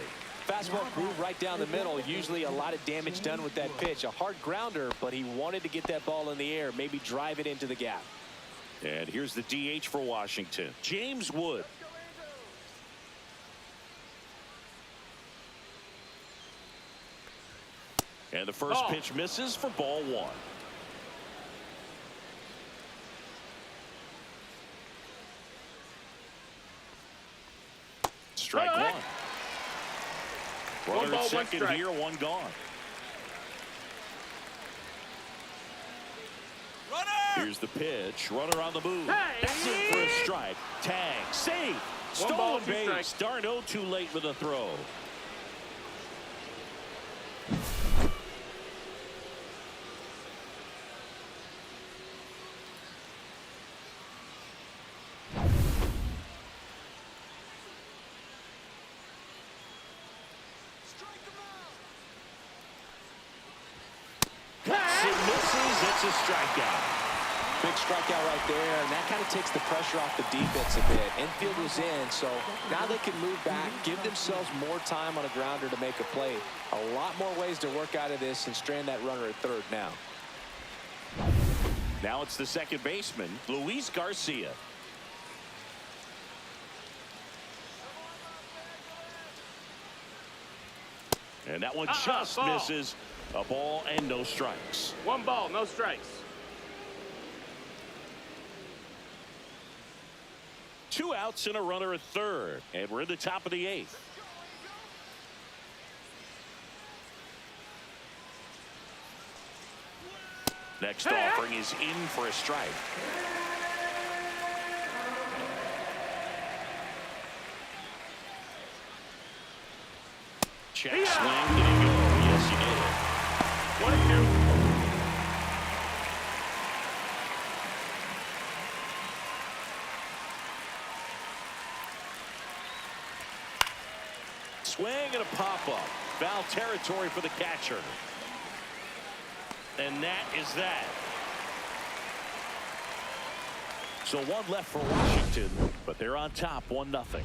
Fastball groove right down the middle. Usually a lot of damage done with that pitch. A hard grounder, but he wanted to get that ball in the air. Maybe drive it into the gap. And here's the DH for Washington, James Wood. And the first pitch misses for ball 1. Strike 1. Runner at second here, 1 gone. Here's the pitch. Runner on the move. That's it for a strike. Tag. Save. Stolen base. Darn, too late with the throw. Cuts and misses. It's a strikeout. Big strikeout right there, and that kind of takes the pressure off the defense a bit. Infield was in, so now they can move back, give themselves more time on a grounder to make a play. A lot more ways to work out of this and strand that runner at third now. Now it's the second baseman, Luis Garcia. And that one just misses. A ball and no strikes. 1 ball, no strikes. 2 outs and a runner at third. And we're in the top of the 8th. Next offering is in for a strike. Check swing. Did he go? Yes, he did. 1-2. Swing and a pop-up. Foul territory for the catcher. And that is that. So 1 left for Washington, but they're on top 1-0.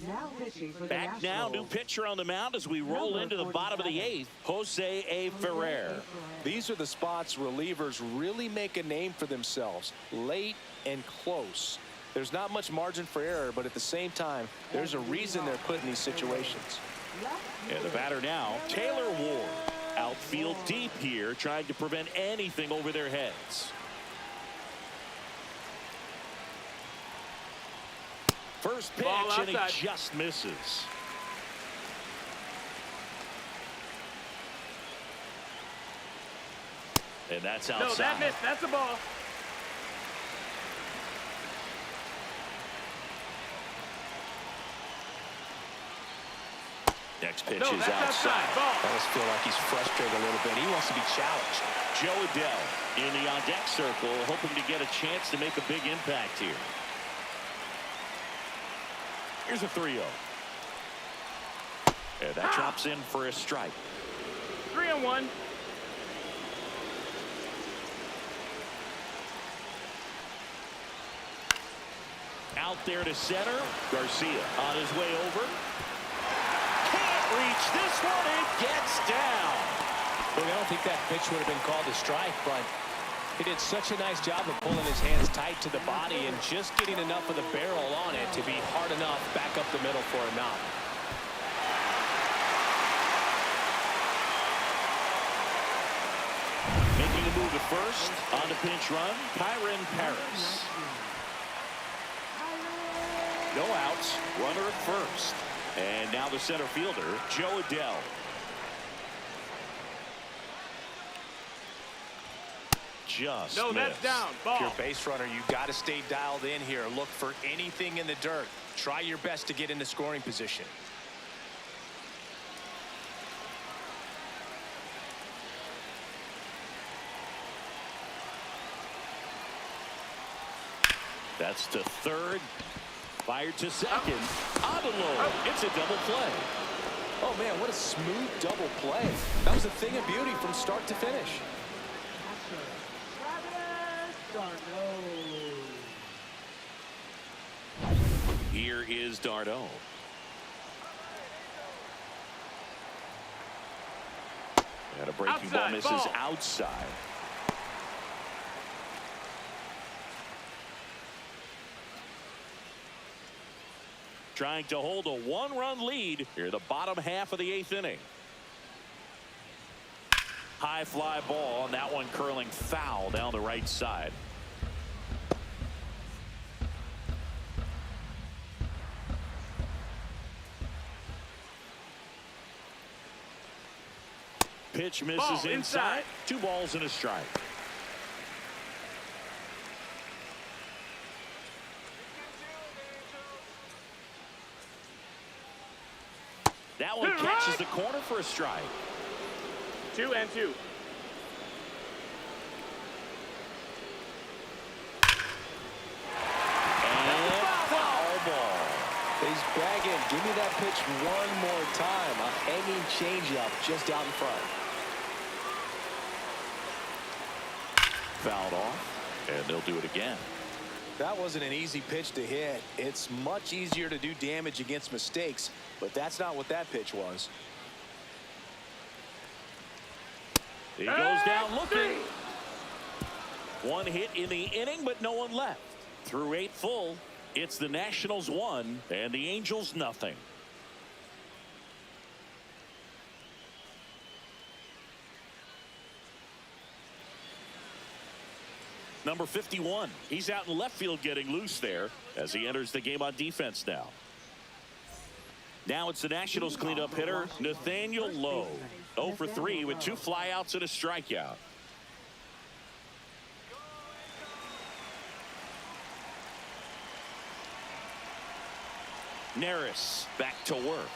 Now pitching for the Back now, new pitcher on the mound as we roll into the bottom of the 8th, Jose A. Ferrer. These are the spots relievers really make a name for themselves, late and close. There's not much margin for error, but at the same time, there's a reason they're put in these situations. And the batter now, Taylor Ward. Outfield deep here, trying to prevent anything over their heads. First pitch, and he just misses. And that's outside. No, that missed. That's a ball. Next pitch No, is that's outside. Ball. I just feel like he's frustrated a little bit. He wants to be challenged. Joe Adell in the on-deck circle, hoping to get a chance to make a big impact here. Here's a 3-0. And that drops in for a strike. 3-1. Out there to center. Garcia on his way over. Can't reach this one. It gets down. Look, I don't think that pitch would have been called a strike, but he did such a nice job of pulling his hands tight to the body and just getting enough of the barrel on it to be hard enough back up the middle for a knock. Making a move at first on the pinch run, Kyron Paris. No outs, runner at first. And now the center fielder, Joe Adell. Just No, that's missed. down. If Ball. you're a base runner, you've got to stay dialed in here. Look for anything in the dirt. Try your best to get into scoring position. That's to third. Fired to second. On the low. It's a double play. Oh, man, what a smooth double play. That was a thing of beauty from start to finish. Here is Darno. And a breaking ball Outside, misses ball. outside. Trying to hold a one-run lead here in the bottom half of the 8th inning. High fly ball, and that one curling foul down the right side. Pitch misses Ball inside. inside. 2 balls and a strike. That one catches the corner for a strike. 2-2. And foul ball. He's bagging. Give me that pitch one more time. A hanging changeup just out in front. Fouled off, and they'll do it again. That wasn't an easy pitch to hit. It's much easier to do damage against mistakes, but that's not what that pitch was. He goes down looking. 1 hit in the inning, but no one left. Through 8 full, it's the Nationals 1 and the Angels nothing. Number 51. He's out in left field getting loose there as he enters the game on defense now. Now it's the Nationals cleanup hitter, Nathaniel Lowe. 0 for 3 with 2 flyouts and a strikeout. Neris back to work.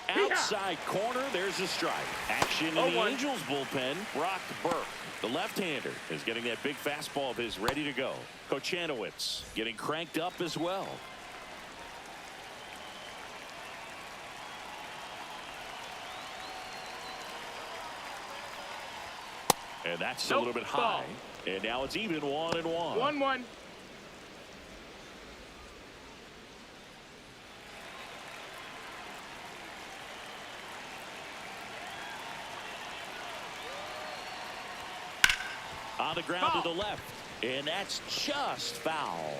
Outside corner, there's a strike. Action in the 0-1. Angels bullpen, Brock Burke. The left-hander is getting that big fastball of his ready to go. Kochanowicz getting cranked up as well. And that's a little bit high. And now it's even 1-1. 1-1. On the ground to the left. And that's just foul.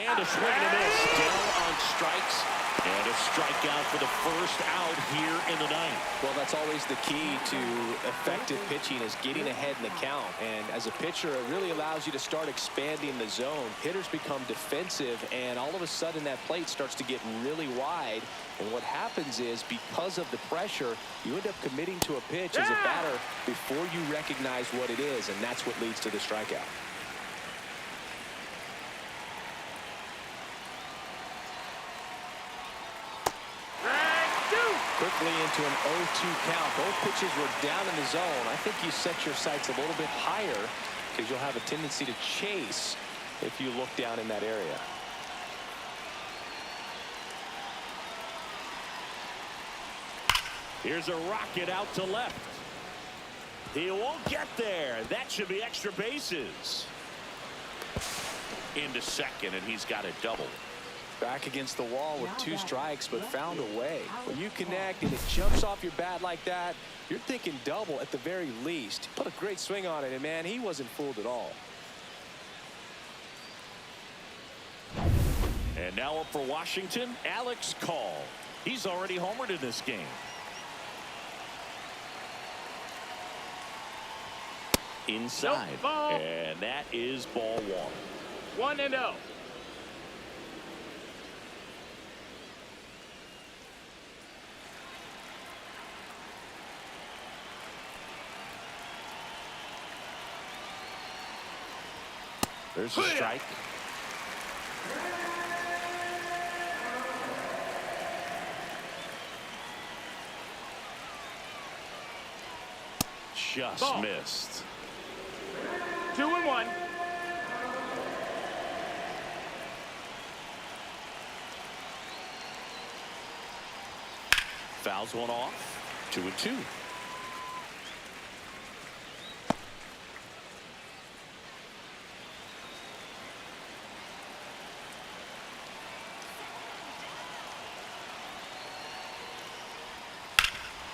And a swing and a miss. Down on strikes and a strikeout for the first out here in the ninth. Well, that's always the key to effective pitching, is getting ahead in the count. And as a pitcher, it really allows you to start expanding the zone. Hitters become defensive, and all of a sudden that plate starts to get really wide. And what happens is, because of the pressure, you end up committing to a pitch as a batter before you recognize what it is, and that's what leads to the strikeout. Quickly into an 0-2 count. Both pitches were down in the zone. I think you set your sights a little bit higher because you'll have a tendency to chase if you look down in that area. Here's a rocket out to left. He won't get there. That should be extra bases. Into second, and he's got a double. Back against the wall with 2 strikes, but found a way. When you connect and it jumps off your bat like that, you're thinking double at the very least. Put a great swing on it, and man, he wasn't fooled at all. And now up for Washington, Alex Call. He's already homered in this game. Inside. Nope, ball. And that is ball 1. 1-0. There's a strike. Just Ball. missed. 2-1. Fouls one off. 2-2.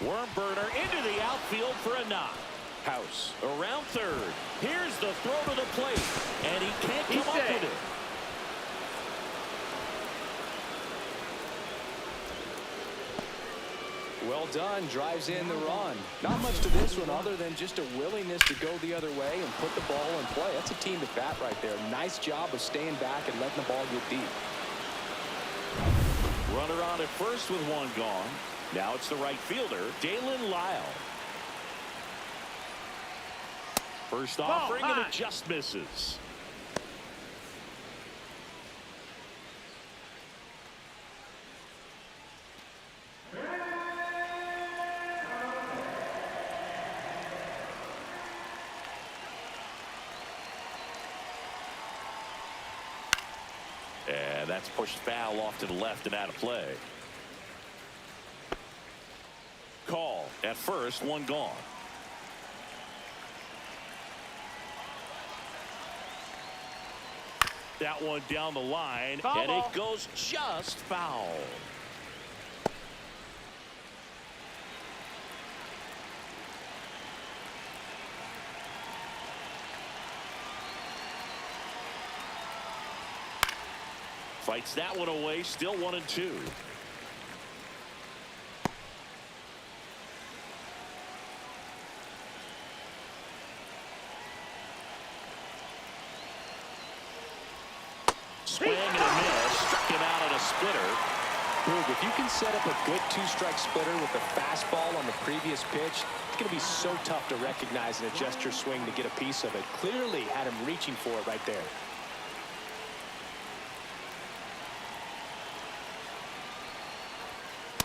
Worm burner into the outfield for a knock. House around third. Here's the throw to the plate, and he can't come up with it. Well done. Drives in the run. Not much to this one other than just a willingness to go the other way and put the ball in play. That's a team at bat right there. Nice job of staying back and letting the ball get deep. Runner on at first with 1 gone. Now it's the right fielder, Dalen Lyle. First offering, and it just misses. And that's pushed foul off to the left and out of play. Call at first, 1 gone. That one down the line, Foul and ball. it goes just foul. Fights that one away, still 1-2. Swing and a miss. Struck him out on a splitter. Boog, if you can set up a good 2-strike splitter with a fastball on the previous pitch, it's going to be so tough to recognize and adjust your swing to get a piece of it. Clearly had him reaching for it right there.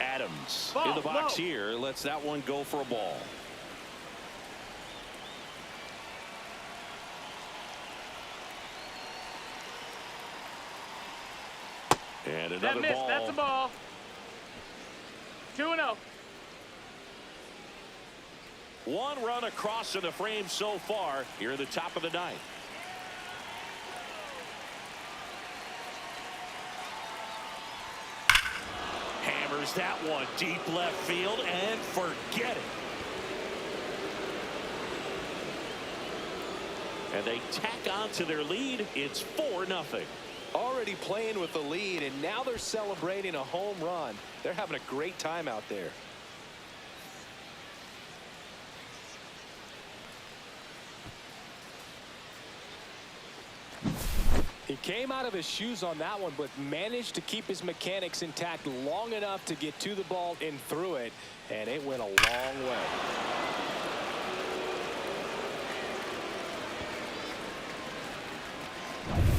Adams Ball, in the box low. here. Lets that one go for a ball. And That another missed. ball. That's a ball. 2-0. 1 run across in the frame so far here at the top of the 9th. Hammers that one deep left field and forget it. And they tack on to their lead. It's 4-0. Already playing with the lead, and now they're celebrating a home run. They're having a great time out there. He came out of his shoes on that one, but managed to keep his mechanics intact long enough to get to the ball and through it, and it went a long way.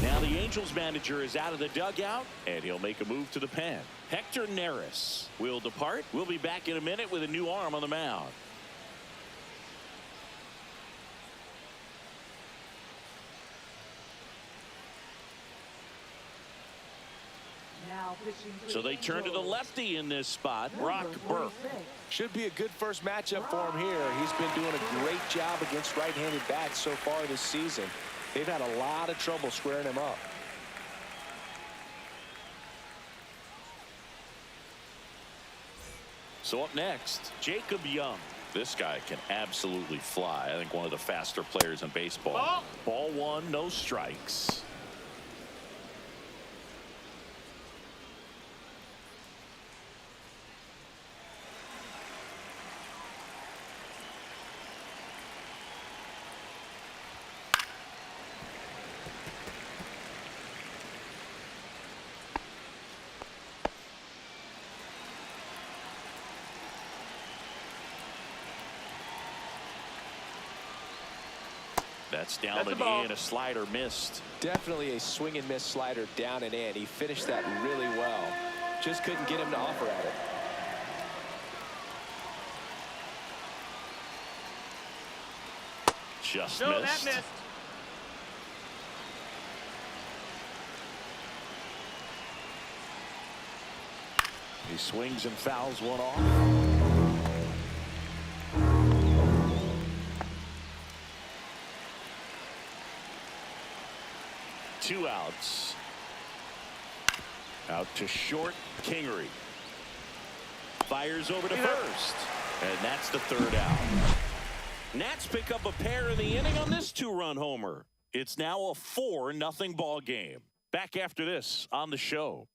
Now the Angels manager is out of the dugout, and he'll make a move to the pen. Hector Neris will depart. We'll be back in a minute with a new arm on the mound. Now pitching for So the they turn to the Angels, lefty in this spot, Brock number Burke. 46. Should be a good first matchup for him here. He's been doing a great job against right-handed bats so far this season. They've had a lot of trouble squaring him up. So up next, Jacob Young. This guy can absolutely fly. I think one of the faster players in baseball. Ball one, no strikes. That's down That's a and ball. in. A slider missed. Definitely a swing and miss slider down and in. He finished that really well. Just couldn't get him to offer at it. Just No, missed. that missed. He swings and fouls one off. 2 outs. Out to short, Kingery. Fires over to first. And that's the 3rd out. Nats pick up a pair in the inning on this 2-run homer. It's now a 4-0 ball game. Back after this on the show.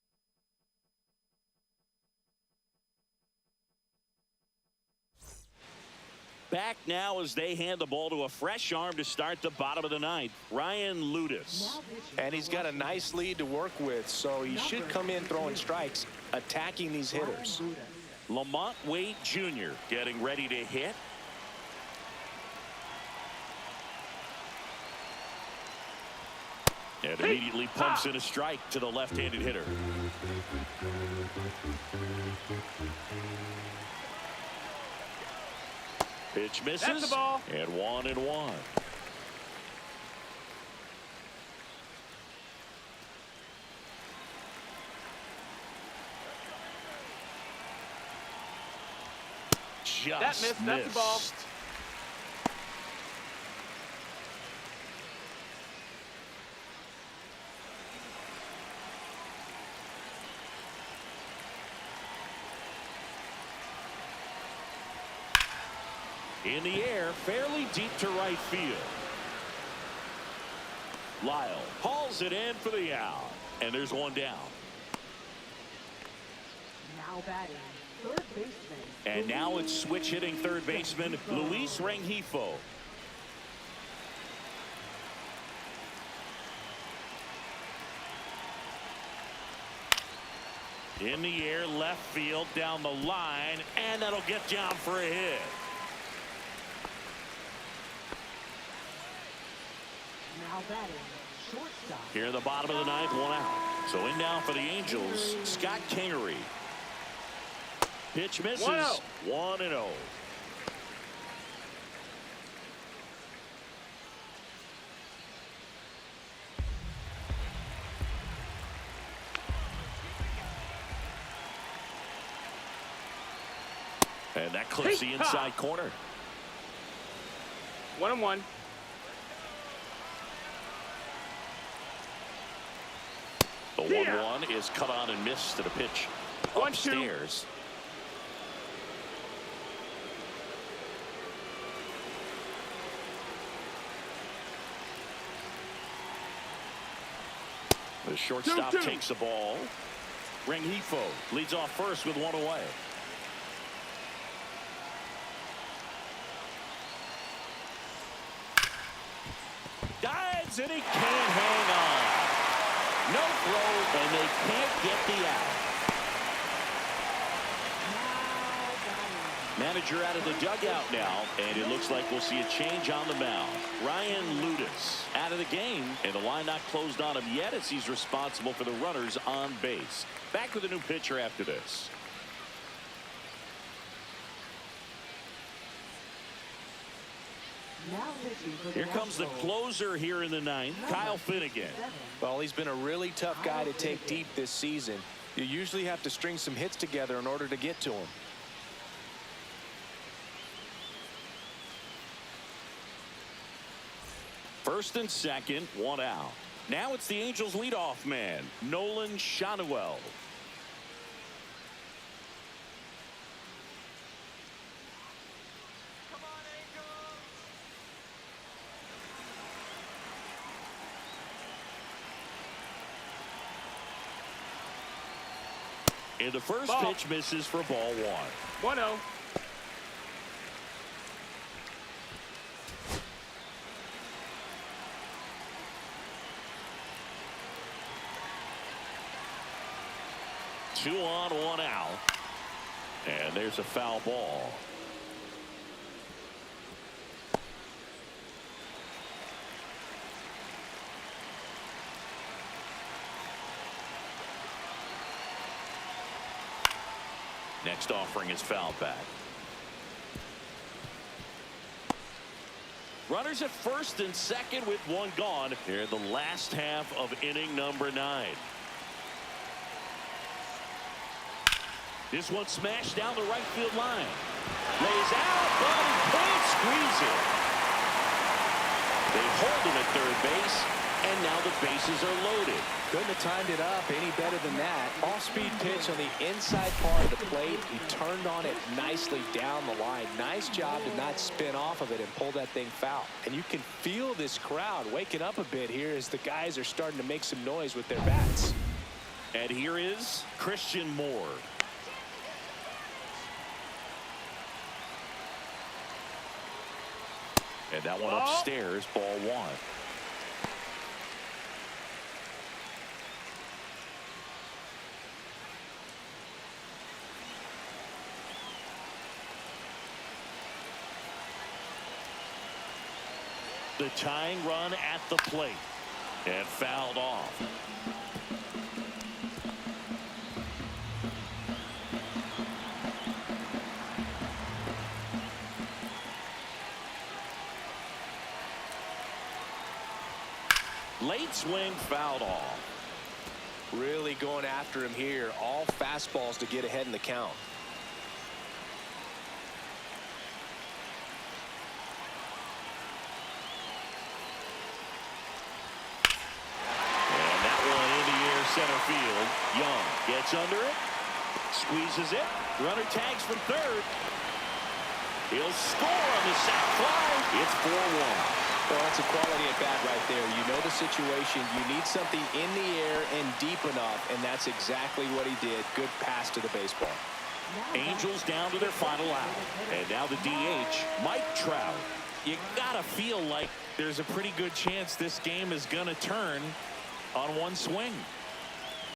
Back now as they hand the ball to a fresh arm to start the bottom of the 9th. Ryan Ludus. Now pitching And he's got a nice lead to work with, so he should come in throwing strikes, attacking these hitters. Ryan Buda. Lamont Wade Jr. getting ready to hit. And immediately pumps in a strike to the left-handed hitter. Pitch misses. That's the ball. And 1-1. Just That missed. That's the ball. missed. In the air, fairly deep to right field. Lyle hauls it in for the out. And there's one down. Now batting, third baseman. And now it's switch hitting third baseman Luis Rengifo. In the air, left field, down the line, and that'll get down for a hit. Now batting, shortstop. Here in the bottom of the 9th, 1 out. So in now for the Angels, Scott Kingery. Pitch misses. 1-0. 1-0. And that clips the inside corner. 1-1. The 1-1 is cut on and missed to the pitch 1-2. upstairs. The shortstop 2-2. takes the ball. Rengifo leads off first with one away. Dives and he can't hang on. No throw, and they can't get the out. Manager out of the dugout now, and it looks like we'll see a change on the mound. Ryan Ludis out of the game, and the line not closed on him yet as he's responsible for the runners on base. Back with a new pitcher after this. Now pitching for the Here comes the Nationals. closer here in the ninth, Kyle Finnegan. Well, he's been a really tough guy to take deep this season. You usually have to string some hits together in order to get to him. First and second, one out. Now it's the Angels leadoff man, Nolan Shanuel. Come on, Angels. And the first Ball. pitch misses for ball one. 1-0. Two on, one out. And there's a foul ball. Next offering is fouled back. Runners at first and second with one gone here in the last half of inning number 9. This one smashed down the right field line. Lays out, but he can't squeeze it. They hold him at third base, and now the bases are loaded. Couldn't have timed it up any better than that. Off-speed pitch on the inside part of the plate. He turned on it nicely down the line. Nice job to not spin off of it and pull that thing foul. And you can feel this crowd waking up a bit here as the guys are starting to make some noise with their bats. And here is Christian Moore. And that one upstairs, ball one. The tying run at the plate and fouled off. Late swing fouled off. Really going after him here. All fastballs to get ahead in the count. And that one in the air center field. Young gets under it. Squeezes it. Runner tags from third. He'll score on the sac fly. It's 4-1. Well, that's a quality at bat right there. You know the situation. You need something in the air and deep enough, and that's exactly what he did. Good pass to the baseball. Angels down to their final out. And now the DH, Mike Trout. You gotta feel like there's a pretty good chance this game is gonna turn on one swing.